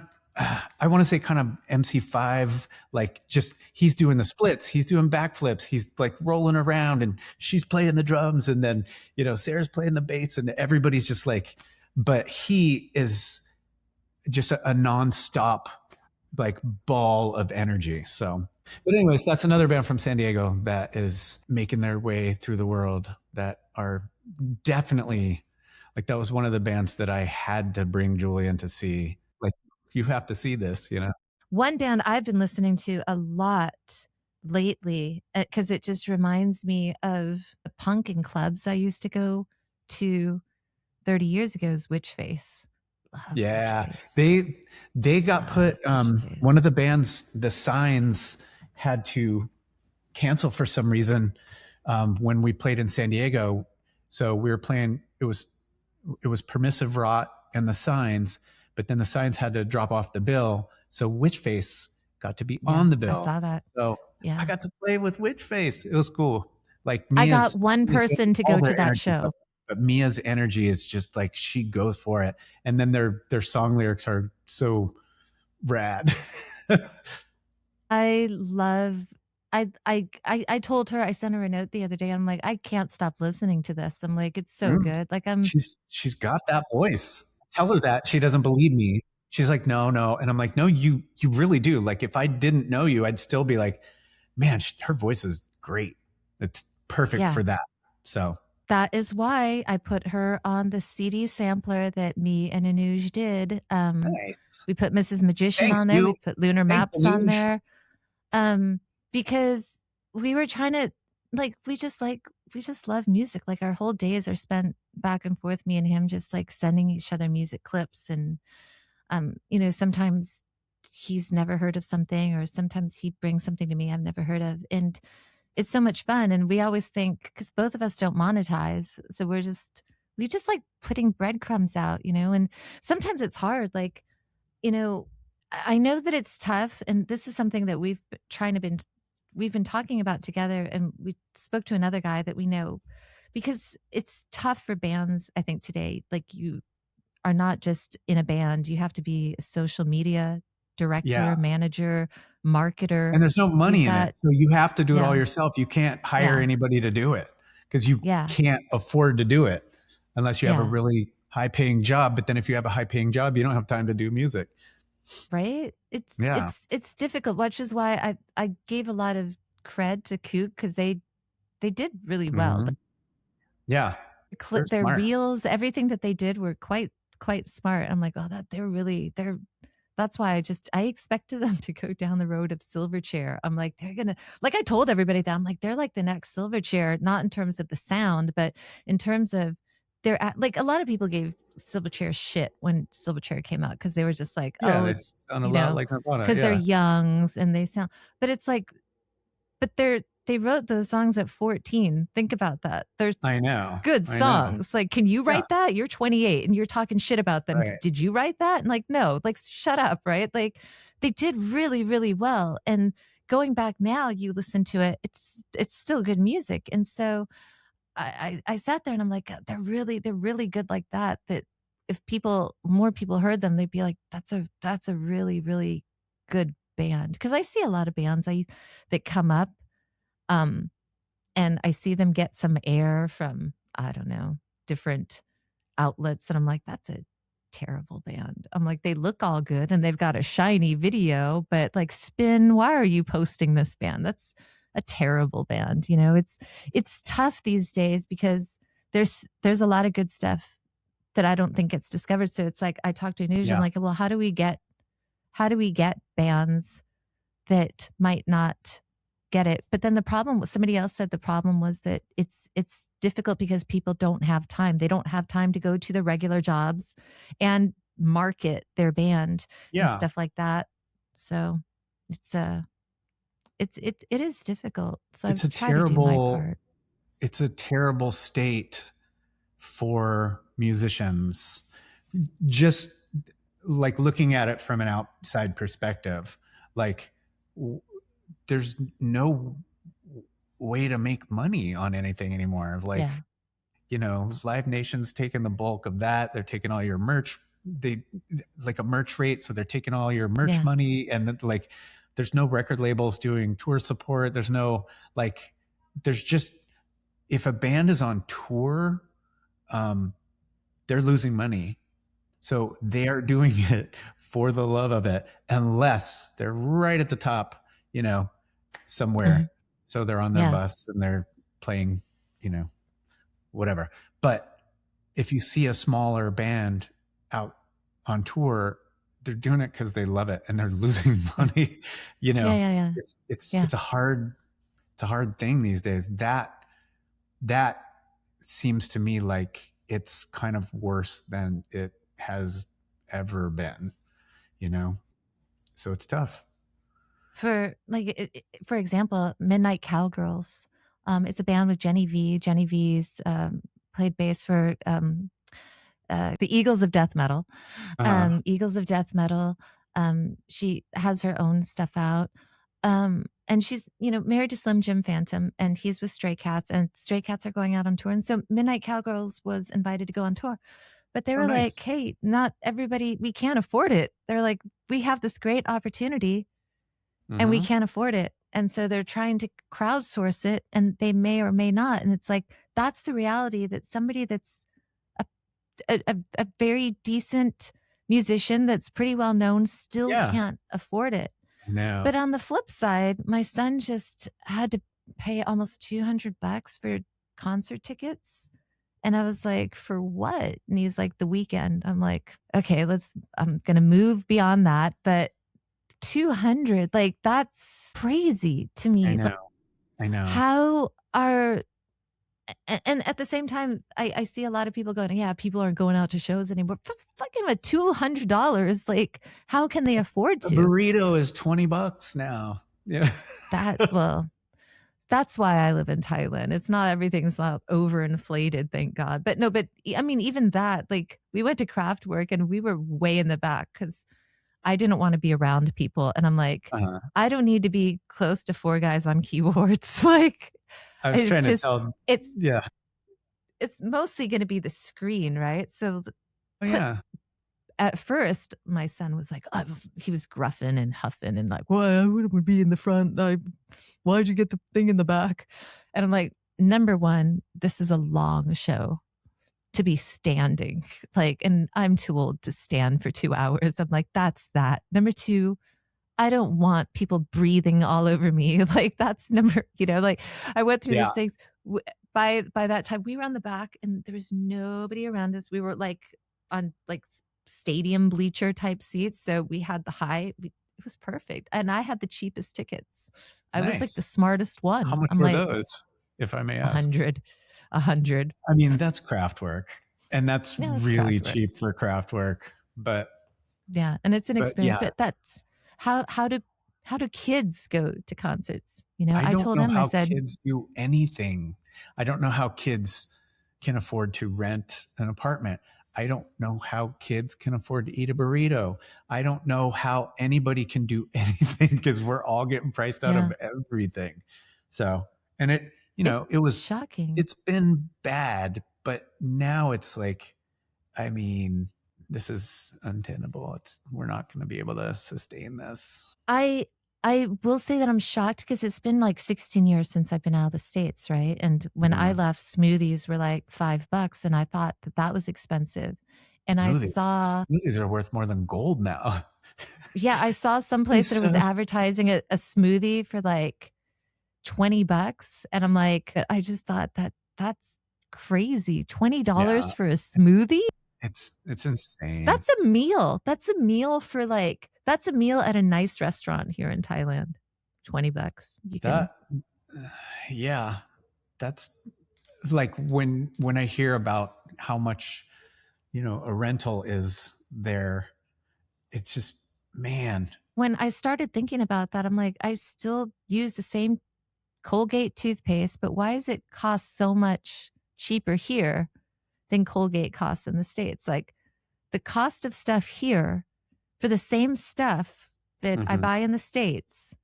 I want to say kind of MC5, like just he's doing the splits, he's doing backflips, he's like rolling around and she's playing the drums. And then, Sarah's playing the bass and everybody's just like, but he is just a nonstop like ball of energy. So, but anyways, that's another band from San Diego that is making their way through the world that are definitely like that was one of the bands that I had to bring Julian to see. Like, you have to see this. One band I've been listening to a lot lately, because it just reminds me of the punk and clubs I used to go to 30 years ago, is Witchface. Love Yeah. Witchface. They got put Witchface. one of the bands, the Signs, had to cancel for some reason when we played in San Diego. So we were playing, it was Permissive Rot and the Signs, but then the Signs had to drop off the bill. So Witchface got to be on the I bill. saw that. So Yeah. I got to play with Witchface. It was cool. Like I got Mia's one person to all go to their that energy, show. but Mia's energy is just like she goes for it. And then their song lyrics are so rad. I love I told her, I sent her a note the other day. I'm like, I can't stop listening to this. I'm like, it's so good. Like She's got that voice. Tell her that. She doesn't believe me. She's like, no, no. And I'm like, no, you really do. Like, if I didn't know you, I'd still be like, man, her voice is great. It's perfect for that. So that is why I put her on the CD sampler that me and Anuj did. nice. We put Mrs. Magician Thanks, on there. you. We put Lunar Thanks, Maps on Anuj. there. Because we were trying to we just love music. Like, our whole days are spent back and forth, me and him, just like sending each other music clips. And sometimes he's never heard of something, or sometimes he brings something to me I've never heard of. And it's so much fun. And we always think, because both of us don't monetize, so we just like putting breadcrumbs out, and sometimes it's hard. Like, I know that it's tough, and this is something that we've been talking about together. And we spoke to another guy that we know, because it's tough for bands, I think, today. Like, you are not just in a band, you have to be a social media director, manager, marketer. And there's no money in it. So you have to do it all yourself. You can't hire anybody to do it because you can't afford to do it unless you have a really high paying job. But then if you have a high paying job, you don't have time to do music. Right? It's difficult, which is why I gave a lot of cred to Kook, because they did really well. Mm-hmm. Yeah. Their reels, everything that they did were quite smart. I'm like, oh, that's why I expected them to go down the road of Silverchair. I'm like, they're gonna, like, I told everybody that, I'm like, they're like the next Silverchair, not in terms of the sound, but in terms of like, a lot of people gave Silverchair shit when Silverchair came out, because they were just like, it's sound a lot like Nirvana, because they're youngs and they sound, but it's like, but they wrote those songs at 14. Think about that. They're I know. good I know. songs. Like, can you Yeah. write that? You're 28 and you're talking shit about them. Right. Did you write that? And like, no, like, shut up, right? Like, they did really, really well. And going back now, you listen to it, it's still good music. And so I sat there and I'm like, they're really good like that. That if more people heard them, they'd be like, that's a really, really good band. Because I see a lot of bands that come up, um, and I see them get some air from, I don't know, different outlets, and I'm like, "That's a terrible band." I'm like, "They look all good, and they've got a shiny video, but, like, Spin, why are you posting this band? That's a terrible band," you know? It's tough these days because there's a lot of good stuff that I don't think gets discovered, so it's like, I talk to a newsroom, Yeah. like, "Well, how do we get bands that might not get it?" But then the problem was, somebody else said the problem was that it's difficult because people don't have time. They don't have time to go to the regular jobs and market their band and Yeah. stuff like that. So it's it is difficult. So It's I've a tried to do my terrible part. it's a terrible state for musicians. Just like looking at it from an outside perspective, like there's no way to make money on anything anymore. Like, Yeah. Live Nation's taking the bulk of that. They're taking all your merch. It's like a merch rate, so they're taking all your merch Yeah. money, and then, like, there's no record labels doing tour support. There's no, like, there's just, if a band is on tour, they're losing money. So they are doing it for the love of it, unless they're right at the top, somewhere. Mhm. So they're on their Yeah. bus and they're playing, whatever. But if you see a smaller band out on tour, they're doing it because they love it and they're losing money. Yeah, yeah, yeah. It's Yeah. it's a hard thing these days. That seems to me like it's kind of worse than it has ever been, so it's tough. For example, Midnight Cowgirls. It's a band with Jenny V. Jenny V's played bass for the Eagles of Death Metal. Uh, Eagles of Death Metal. She has her own stuff out. And she's, married to Slim Jim Phantom, and he's with Stray Cats, and Stray Cats are going out on tour. And so Midnight Cowgirls was invited to go on tour. But they oh, were like, nice. hey, not everybody, we can't afford it. They're like, we have this great opportunity and we can't afford it. And so they're trying to crowdsource it, and they may or may not. And it's like, that's the reality, that somebody that's a very decent musician that's pretty well known still Yeah. can't afford it. No. But on the flip side, my son just had to pay almost $200 for concert tickets. And I was like, for what? And he's like, the weekend. I'm like, okay, I'm going to move beyond that. But 200, like, that's crazy to me. I Like, know. how are, and at the same time, I see a lot of people going, yeah, people aren't going out to shows anymore. Fucking with $200, like, how can they afford A to? burrito is $20 now. Yeah. That's why I live in Thailand. It's not, everything's not overinflated, thank God. But no, I mean, even that, like, we went to Kraftwerk and we were way in the back because I didn't want to be around people. And I'm like, I don't need to be close to four guys on keyboards. Like, I was trying to tell. It's mostly going to be the screen, right? So, yeah. At first, my son was like, he was gruffing and huffing and like, why I would be in the front? Why'd you get the thing in the back? And I'm like, number one, this is a long show to be standing. Like, and I'm too old to stand for 2 hours. I'm like, that's that. Number two, I don't want people breathing all over me. Like, that's like, I went through these things. By that time, we were on the back and there was nobody around us. We were like on like stadium bleacher type seats. So we had the it was perfect. And I had the cheapest tickets. I was like the smartest one. How much were those, if I may ask? 100. I mean, that's Kraftwerk, and that's really cheap for Kraftwerk. But yeah, and it's an experience. But that's how do how do kids go to concerts? You know, I I don't told know him, I how said, kids do anything. I don't know how kids can afford to rent an apartment. I don't know how kids can afford to eat a burrito. I don't know how anybody can do anything because we're all getting priced out yeah, of everything. So, and it, it's it shocking. it's been bad, but now it's like, I mean, this is untenable. We're not going to be able to sustain this. I I will say that I'm shocked because it's been like 16 years since I've been out of the States, right? And when I Yeah. left, smoothies were like $5, and I thought that that was expensive. And I Smoothies. saw, Smoothies are worth more than gold now. yeah, I saw some place that it was So advertising a smoothie for like $20, and I'm like, I just thought that that's crazy. $20 yeah, for a smoothie? it's insane. That's a meal. That's a meal for like that's a meal at a nice restaurant here in Thailand. $20. You can, That yeah, that's like when I hear about how much, a rental is there, it's just, man. when I started thinking about that, I'm like, I still use the same Colgate toothpaste, but why does it cost so much cheaper here than Colgate costs in the States? Like the cost of stuff here for the same stuff that I Mhm. buy in the States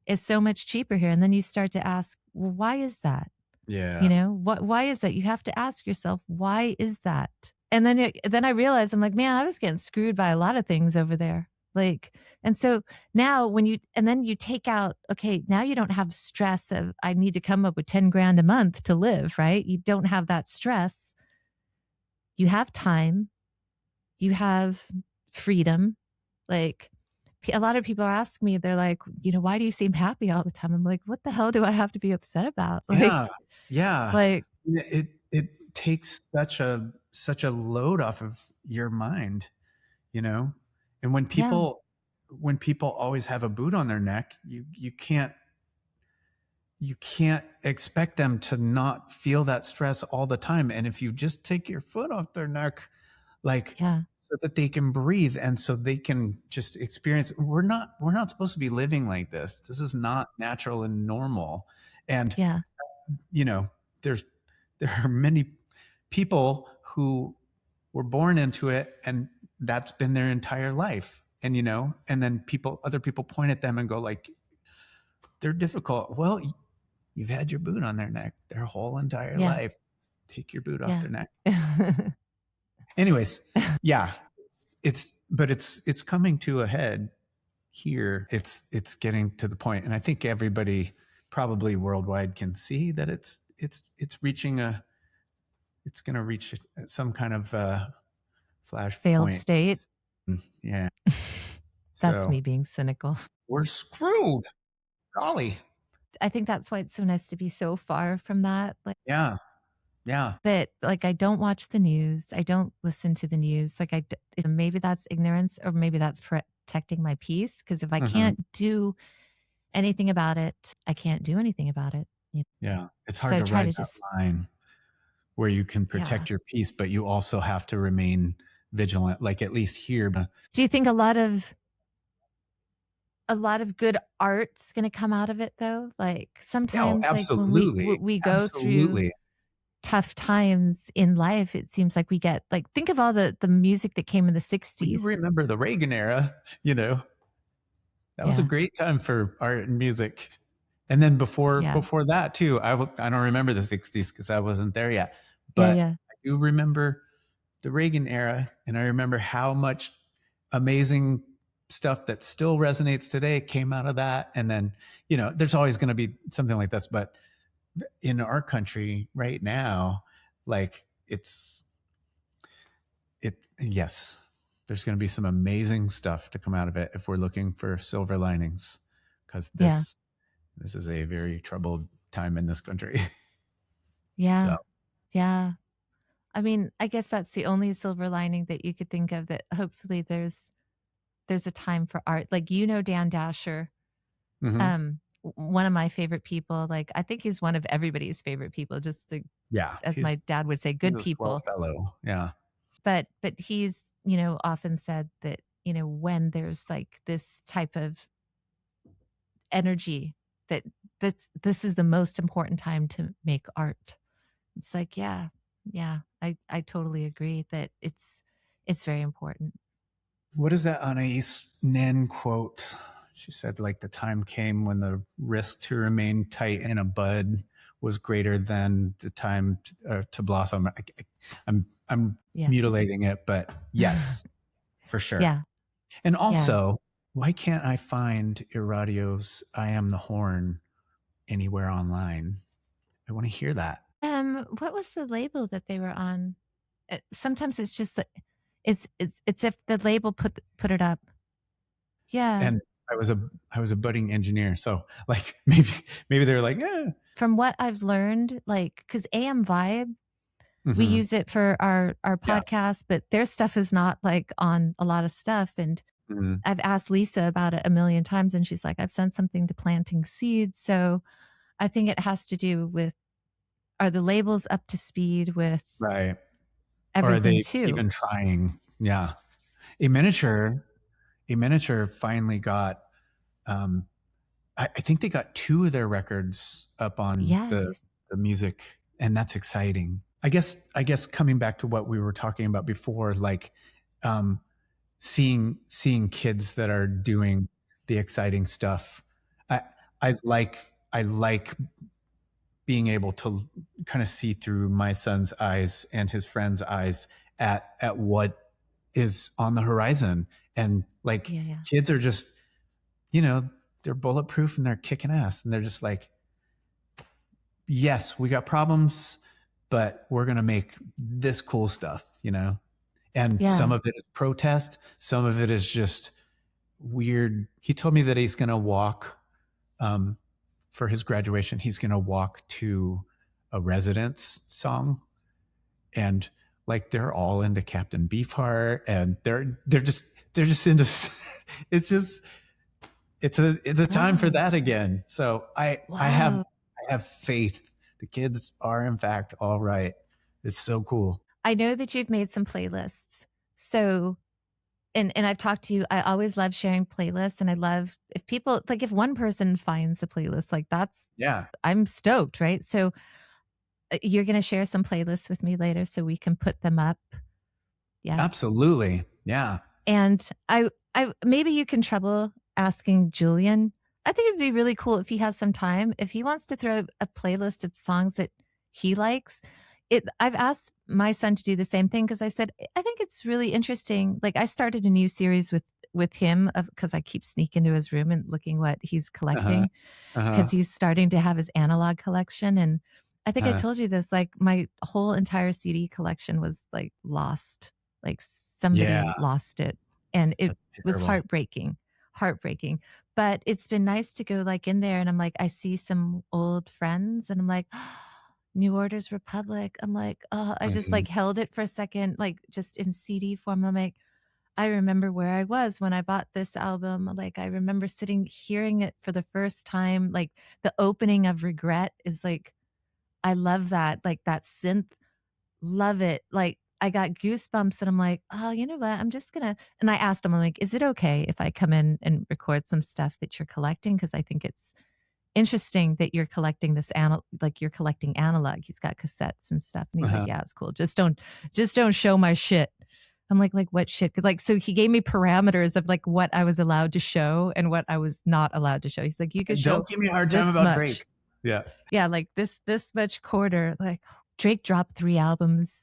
is so much cheaper here. And then you start to ask, well, why is that? You Yeah. know, why is that? You have to ask yourself, why is that? And then I realized, I'm like, man, I was getting screwed by a lot of things over there. Like, and so now and then you take out, okay, now you don't have stress of, I need to come up with 10 grand a month to live, right? You don't have that stress. You have time, you have freedom. Like, a lot of people ask me, they're like, why do you seem happy all the time? I'm like, what the hell do I have to be upset about? Yeah. Yeah. Like, It takes such a load off of your mind, you know? And yeah, when people always have a boot on their neck, you can't expect them to not feel that stress all the time. And if you just take your foot off their neck, like, yeah, so that they can breathe and so they can just experience, we're not supposed to be living like this. This is not natural and normal. And yeah, you know, there's there are many people who were born into it and that's been their entire life. And and then other people point at them and go like, they're difficult. Well, you've had your boot on their neck their whole entire yeah, life. Take your boot off yeah. their neck. Anyways, yeah, it's coming to a head here. It's getting to the point, and I think everybody probably worldwide can see that it's reaching it's going to reach some kind of Failed flashpoint. state. Yeah. That's So me being cynical. we're screwed. Golly. I think that's why it's so nice to be so far from that. Like Yeah. Yeah. that, like I don't watch the news. I don't listen to the news. Like maybe that's ignorance or maybe that's protecting my peace. Because if I Hmm. can't do anything about it, I can't do anything about it. Yeah. It's So hard I to try ride to that just, line where you can yeah. protect your peace, but you also have to remain vigilant, like at least here. Do you think a lot of good art's going to come out of it though? Like Yeah, oh, sometimes like when absolutely. we go through Absolutely. tough times in life, it seems like we get like think of all the music that came in the Well, you 60s. remember the Reagan era, that was a Yeah. great time for art and music. And then before Yeah. before that too, I don't remember the 60s because I wasn't there yet. Yeah, But yeah. I do remember the Reagan era, and I remember how much amazing stuff that still resonates today came out of that. And then, there's always going to be something like this, but in our country right now, like yes, there's going to be some amazing stuff to come out of it if we're looking for silver linings, because Yeah. this is a very troubled time in this country. Yeah. So Yeah. I mean, I guess that's the only silver lining that you could think of, that hopefully there's a time for art. Like Dan Dasher, mhm. one of my favorite people. Like I think he's one of everybody's favorite people, just to, Yeah, as my dad would say, he's good a swell people. fellow. Yeah. But he's, often said that, when there's like this type of energy that this is the most important time to make art. It's like, yeah, yeah, I totally agree that it's very important. What is that Anais Nin quote? She said, like, the time came when the risk to remain tight in a bud was greater than the time to blossom. I'm Yeah. mutilating it, but yes, for sure. Yeah. And Yeah. also, why can't I find Iradio's "I Am the Horn" anywhere online? I want to hear that. What was the label that they were on? Sometimes it's just that it's if the label put it up. Yeah. And I was a budding engineer, so like maybe they're like, eh. From what I've learned, like, because AM Vibe, we Mhm. use it for our Yeah. podcast, but their stuff is not like on a lot of stuff. And Mhm. I've asked Lisa about it a million times, and she's like, I've sent something to Planting Seeds. So I think it has to do with, are the labels up to speed with Right. Or are everything they too? even trying? Yeah. A miniature finally got, I think they got 2 of their records up on Yeah. the music, and that's exciting. I guess coming back to what we were talking about before, like, um, seeing kids that are doing the exciting stuff. I I like being able to kind of see through my son's eyes and his friends' eyes at what is on the horizon. And like, Yeah. Yeah. kids are just, you know, they're bulletproof and they're kicking ass, and they're just like, yes, we got problems, but we're going to make this cool stuff, you know? And some Yeah. of it is protest, some of it is just weird. He told me that he's going to walk, um, for his graduation, he's going to walk to a Residents song, and like, they're all into Captain Beefheart, and they're just into it's just it's a time for Wow. that again. So Wow. I have faith. The kids are in fact all right. It's so cool. I know that you've made some playlists. So, and I've talked to you. I always love sharing playlists, and I love if people, like, if one person finds a playlist, like, that's, Yeah, I'm stoked, right? So you're going to share some playlists with me later so we can put them up. Yes. absolutely. Yeah. And I maybe you can trouble asking Julian. I think it'd be really cool if he has some time, if he wants to throw a playlist of songs that he likes. I've asked my son to do the same thing because I said, I think it's really interesting. Like, I started a new series with him of, because I keep sneaking to his room and looking what he's Uh-huh. collecting, Uh-huh. because he's starting to have his analog collection. And I think I Uh, told you this, like, my whole entire CD collection was like lost. Like, somebody yeah, lost it. And it that's was terrible. heartbreaking, heartbreaking. But it's been nice to go like in there, and I'm like, I see some old friends, and I'm like, New Orders Republic. I'm like, oh, I just Mhm. like held it for a second, like just in CD form. I'm like, I remember where I was when I bought this album. Like, I remember sitting, hearing it for the first time. Like, the opening of Regret is like, I love that. Like, that synth, love it. Like, I got goosebumps, and I'm like, oh, you know what? I'm just gonna, and I asked him, I'm like, is it okay if I come in and record some stuff that you're collecting? Because I think it's interesting that you're collecting this like, you're collecting analog. He's got cassettes and stuff. And he's like, Uh-huh. yeah, it's cool. Just don't show my shit. I'm like, what shit? Like, so he gave me parameters of like what I was allowed to show and what I was not allowed to show. He's like, you could And show don't give me a hard time this about much. Drake. Yeah. Yeah, like this much quarter. Like, Drake dropped 3 albums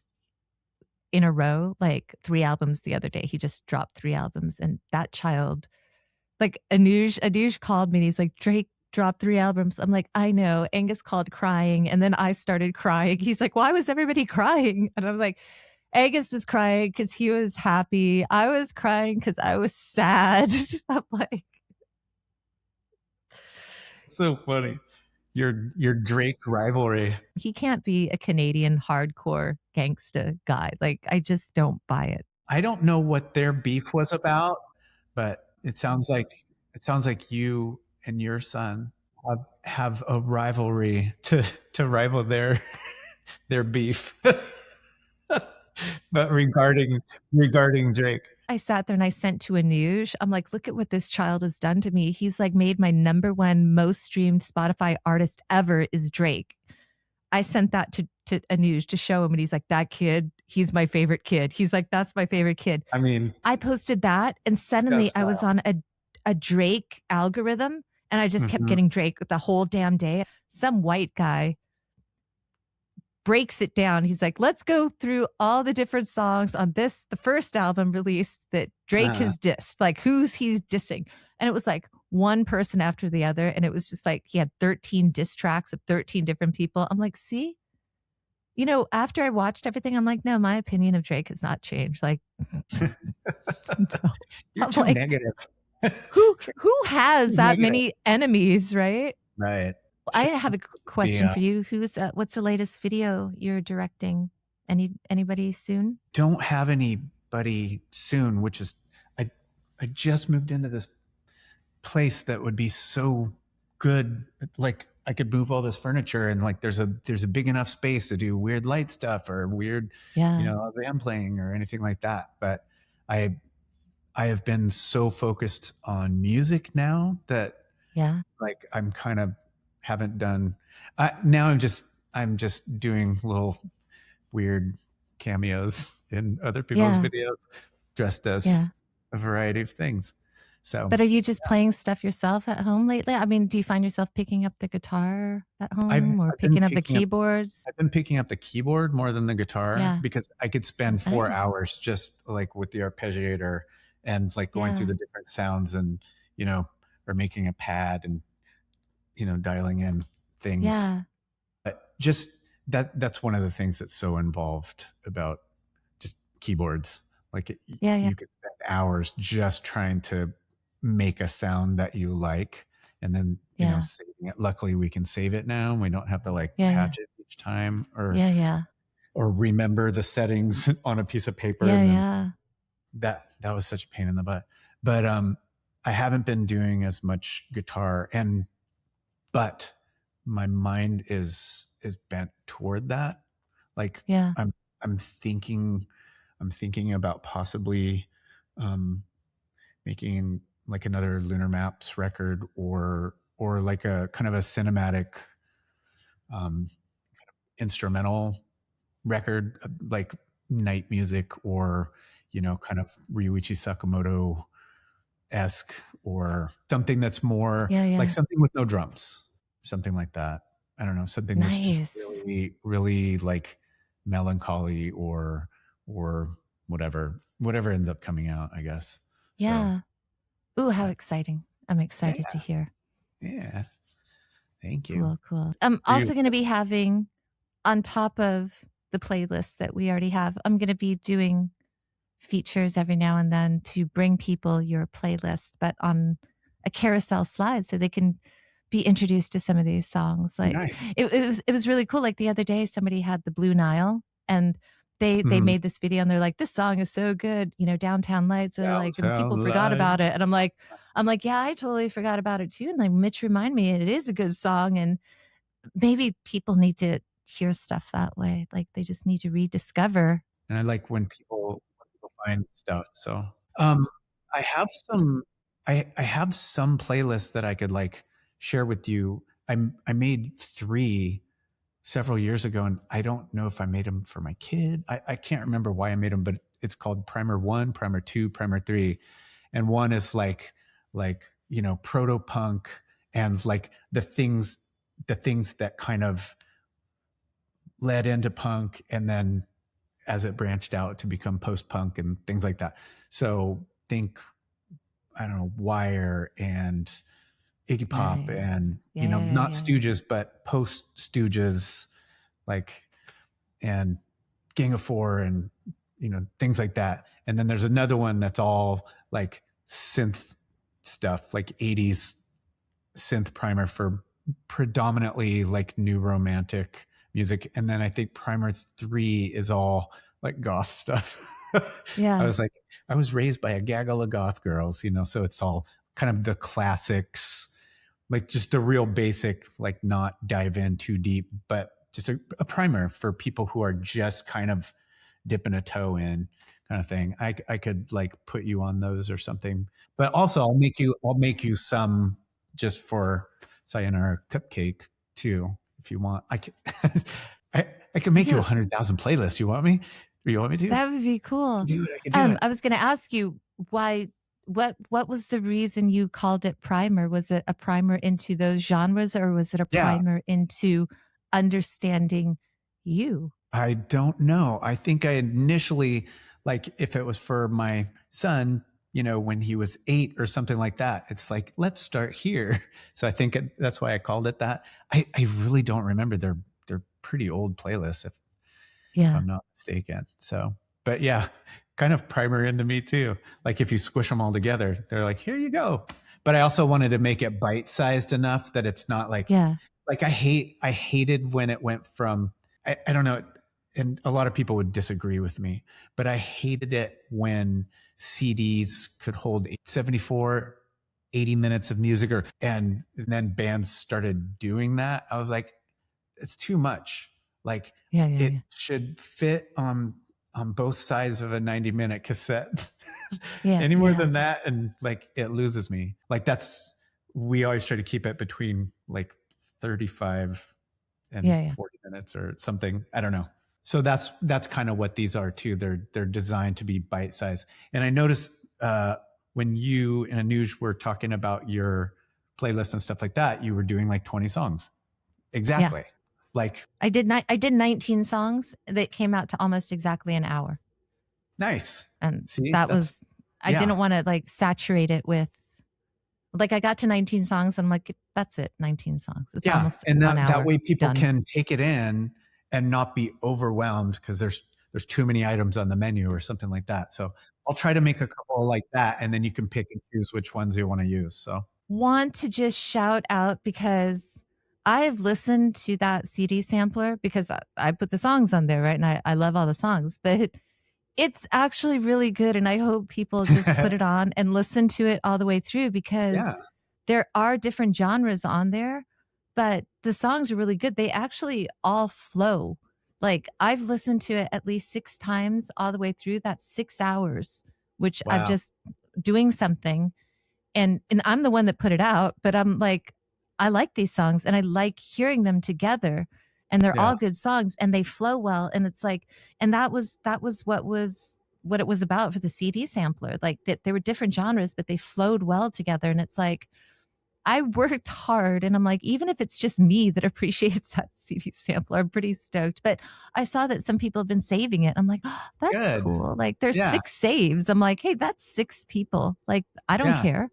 in a row, like 3 albums the other day. He just dropped 3 albums, and that child, like, Anuj called me and he's like, Drake dropped 3 albums. I'm like, I know. Angus called crying, and then I started crying. He's like, why was everybody crying? And I'm like, Angus was crying because he was happy. I was crying because I was sad. I'm like, So funny. Your Drake rivalry. he can't be a Canadian hardcore gangsta guy. Like, I just don't buy it. I don't know what their beef was about, but it sounds like you and your son have a rivalry to rival their beef. But regarding Drake. I sat there and I sent to Anuj. I'm like, look at what this child has done to me. He's like made my #1 most streamed Spotify artist ever is Drake. I sent that to Anuj to show him, and he's like, that kid, he's my favorite kid. He's like, that's my favorite kid. I mean, I posted that, and suddenly I was on a Drake algorithm, and I just kept getting Drake the whole damn day. Some white guy breaks it down. He's like, let's go through all the different songs on the first album released that Drake has dissed, like who's he's dissing. And it was like one person after the other. And it was just like, he had 13 diss tracks of 13 different people. I'm like, see, you know, after I watched everything, I'm like, no, my opinion of Drake has not changed. Like, no. You're too negative. who has that many enemies, right? Right. I have a question for you. What's the latest video you're directing? Anybody soon? Don't have anybody soon, which is I just moved into this place that would be so good. Like I could move all this furniture and like there's a big enough space to do weird light stuff or weird, you know, band playing or anything like that. But I have been so focused on music now that like I'm kind of haven't done. Now I'm just doing little weird cameos in other people's videos, dressed as a variety of things. So, but are you just playing stuff yourself at home lately? I mean, do you find yourself picking up the guitar at home or picking up the keyboards? I've been picking up the keyboard more than the guitar because I could spend 4 hours just like with the arpeggiator and like going through the different sounds and, you know, or making a pad and, you know, dialing in things. Yeah. But just that's one of the things that's so involved about just keyboards. Like you could spend hours just trying to make a sound that you like and then, you know, saving it. Luckily we can save it now. We don't have to like patch it each time or remember the settings on a piece of paper. That was such a pain in the butt. But I haven't been doing as much guitar but my mind is bent toward that. Like I'm thinking about possibly making like another Lunar Maps record or like a kind of a cinematic kind of instrumental record, like night music or, you know, kind of Ryuichi Sakamoto-esque or something that's more like something with no drums, something like that. I don't know, something that's just really, really like melancholy or whatever ends up coming out, I guess. Yeah. So, ooh, how exciting. I'm excited to hear. Yeah. Thank you. Cool. I'm also going to be having, on top of the playlist that we already have, I'm going to be doing features every now and then to bring people your playlist, but on a carousel slide so they can be introduced to some of these songs. Like it was really cool. Like the other day, somebody had the Blue Nile and they made this video and they're like, this song is so good, you know, Downtown Lights. And like, and people forgot about it. And I'm like, yeah, I totally forgot about it too. And like Mitch reminded me, it is a good song. And maybe people need to hear stuff that way. Like they just need to rediscover. And I like when people find stuff. So I have some playlists that I could like share with you. I made 3 several years ago, and I don't know if I made them for my kid. I can't remember why I made them, but it's called Primer 1, Primer 2, Primer 3. And one is like, you know, proto-punk and like the things that kind of led into punk and then as it branched out to become post-punk and things like that. So think, I don't know, Wire and Iggy Pop and, you know, not Stooges, but post-Stooges, like, and Gang of Four and, you know, things like that. And then there's another one that's all like synth stuff, like 80s synth primer for predominantly like new romantic music. And then I think Primer 3 is all like goth stuff. I was raised by a gaggle of goth girls, you know, so it's all kind of the classics, like just the real basic, like not dive in too deep, but just a primer for people who are just kind of dipping a toe in, kind of thing. I could like put you on those or something. But also I'll make you some just for Sayonara Cupcake too, if you want. I can I, I can make you Yeah. 100,000 playlists. You want me? Or you want me to? That would be cool. I can do it. I was gonna ask you why what was the reason you called it primer? Was it a primer into those genres, or was it a Yeah. primer into understanding you? I don't know. I think I initially, like, if it was for my son, you know, when he was 8 or something like that, it's like, let's start here. So I think that's why I called it that. I really don't remember. They're pretty old playlists, if I'm not mistaken. So, but yeah, kind of primer into me too. Like if you squish them all together, they're like, here you go. But I also wanted to make it bite-sized enough that it's not like, like I hated when it went from, I don't know, and a lot of people would disagree with me, but I hated it when CDs could hold 74, 80 minutes of music, and then bands started doing that. I was like, it's too much. Like it should fit on both sides of a 90-minute cassette. Any more than that, and like it loses me. Like we always try to keep it between like 35 and 40 minutes or something. I don't know. So that's kind of what these are too. They're designed to be bite sized. And I noticed when you and Anuj were talking about your playlist and stuff like that, you were doing like 20 songs. Exactly. Like I did 19 songs that came out to almost exactly an hour. Nice. And see, I didn't want to like saturate it with, like I got to 19 songs and I'm like, that's it, 19 songs. It's almost and 1 hour. That way people can take it in and not be overwhelmed because there's too many items on the menu or something like that. So I'll try to make a couple like that, and then you can pick and choose which ones you want to use. So want to just shout out, because I've listened to that CD sampler because I put the songs on there, right? And I love all the songs, but it's actually really good. And I hope people just put it on and listen to it all the way through, because there are different genres on there, but the songs are really good. They actually all flow. Like I've listened to it at least 6 times all the way through. That's 6 hours, which I'm just doing something. And I'm the one that put it out, but I'm like, I like these songs and I like hearing them together, and they're all good songs and they flow well. And it's like, and that was what it was about for the CD sampler. Like that there were different genres, but they flowed well together. And it's like, I worked hard, and I'm like, even if it's just me that appreciates that CD sampler, I'm pretty stoked. But I saw that some people have been saving it. I'm like, oh, that's cool. Like there's 6 saves. I'm like, hey, that's 6 people. Like, I don't care.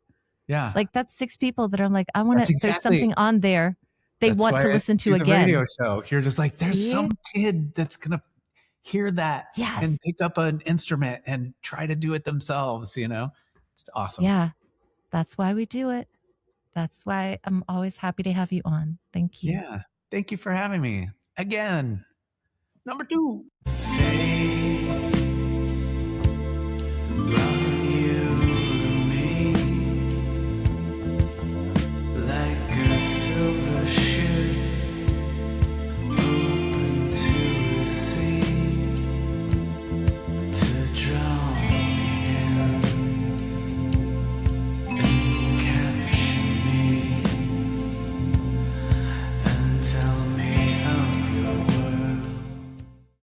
Yeah. Like that's 6 people that I'm like, I want to, there's something on there they want to listen to again. Radio show. You're just like, there's some kid that's going to hear that and pick up an instrument and try to do it themselves, you know? It's awesome. Yeah. That's why we do it. That's why I'm always happy to have you on. Thank you. Yeah. Thank you for having me again. Number 2.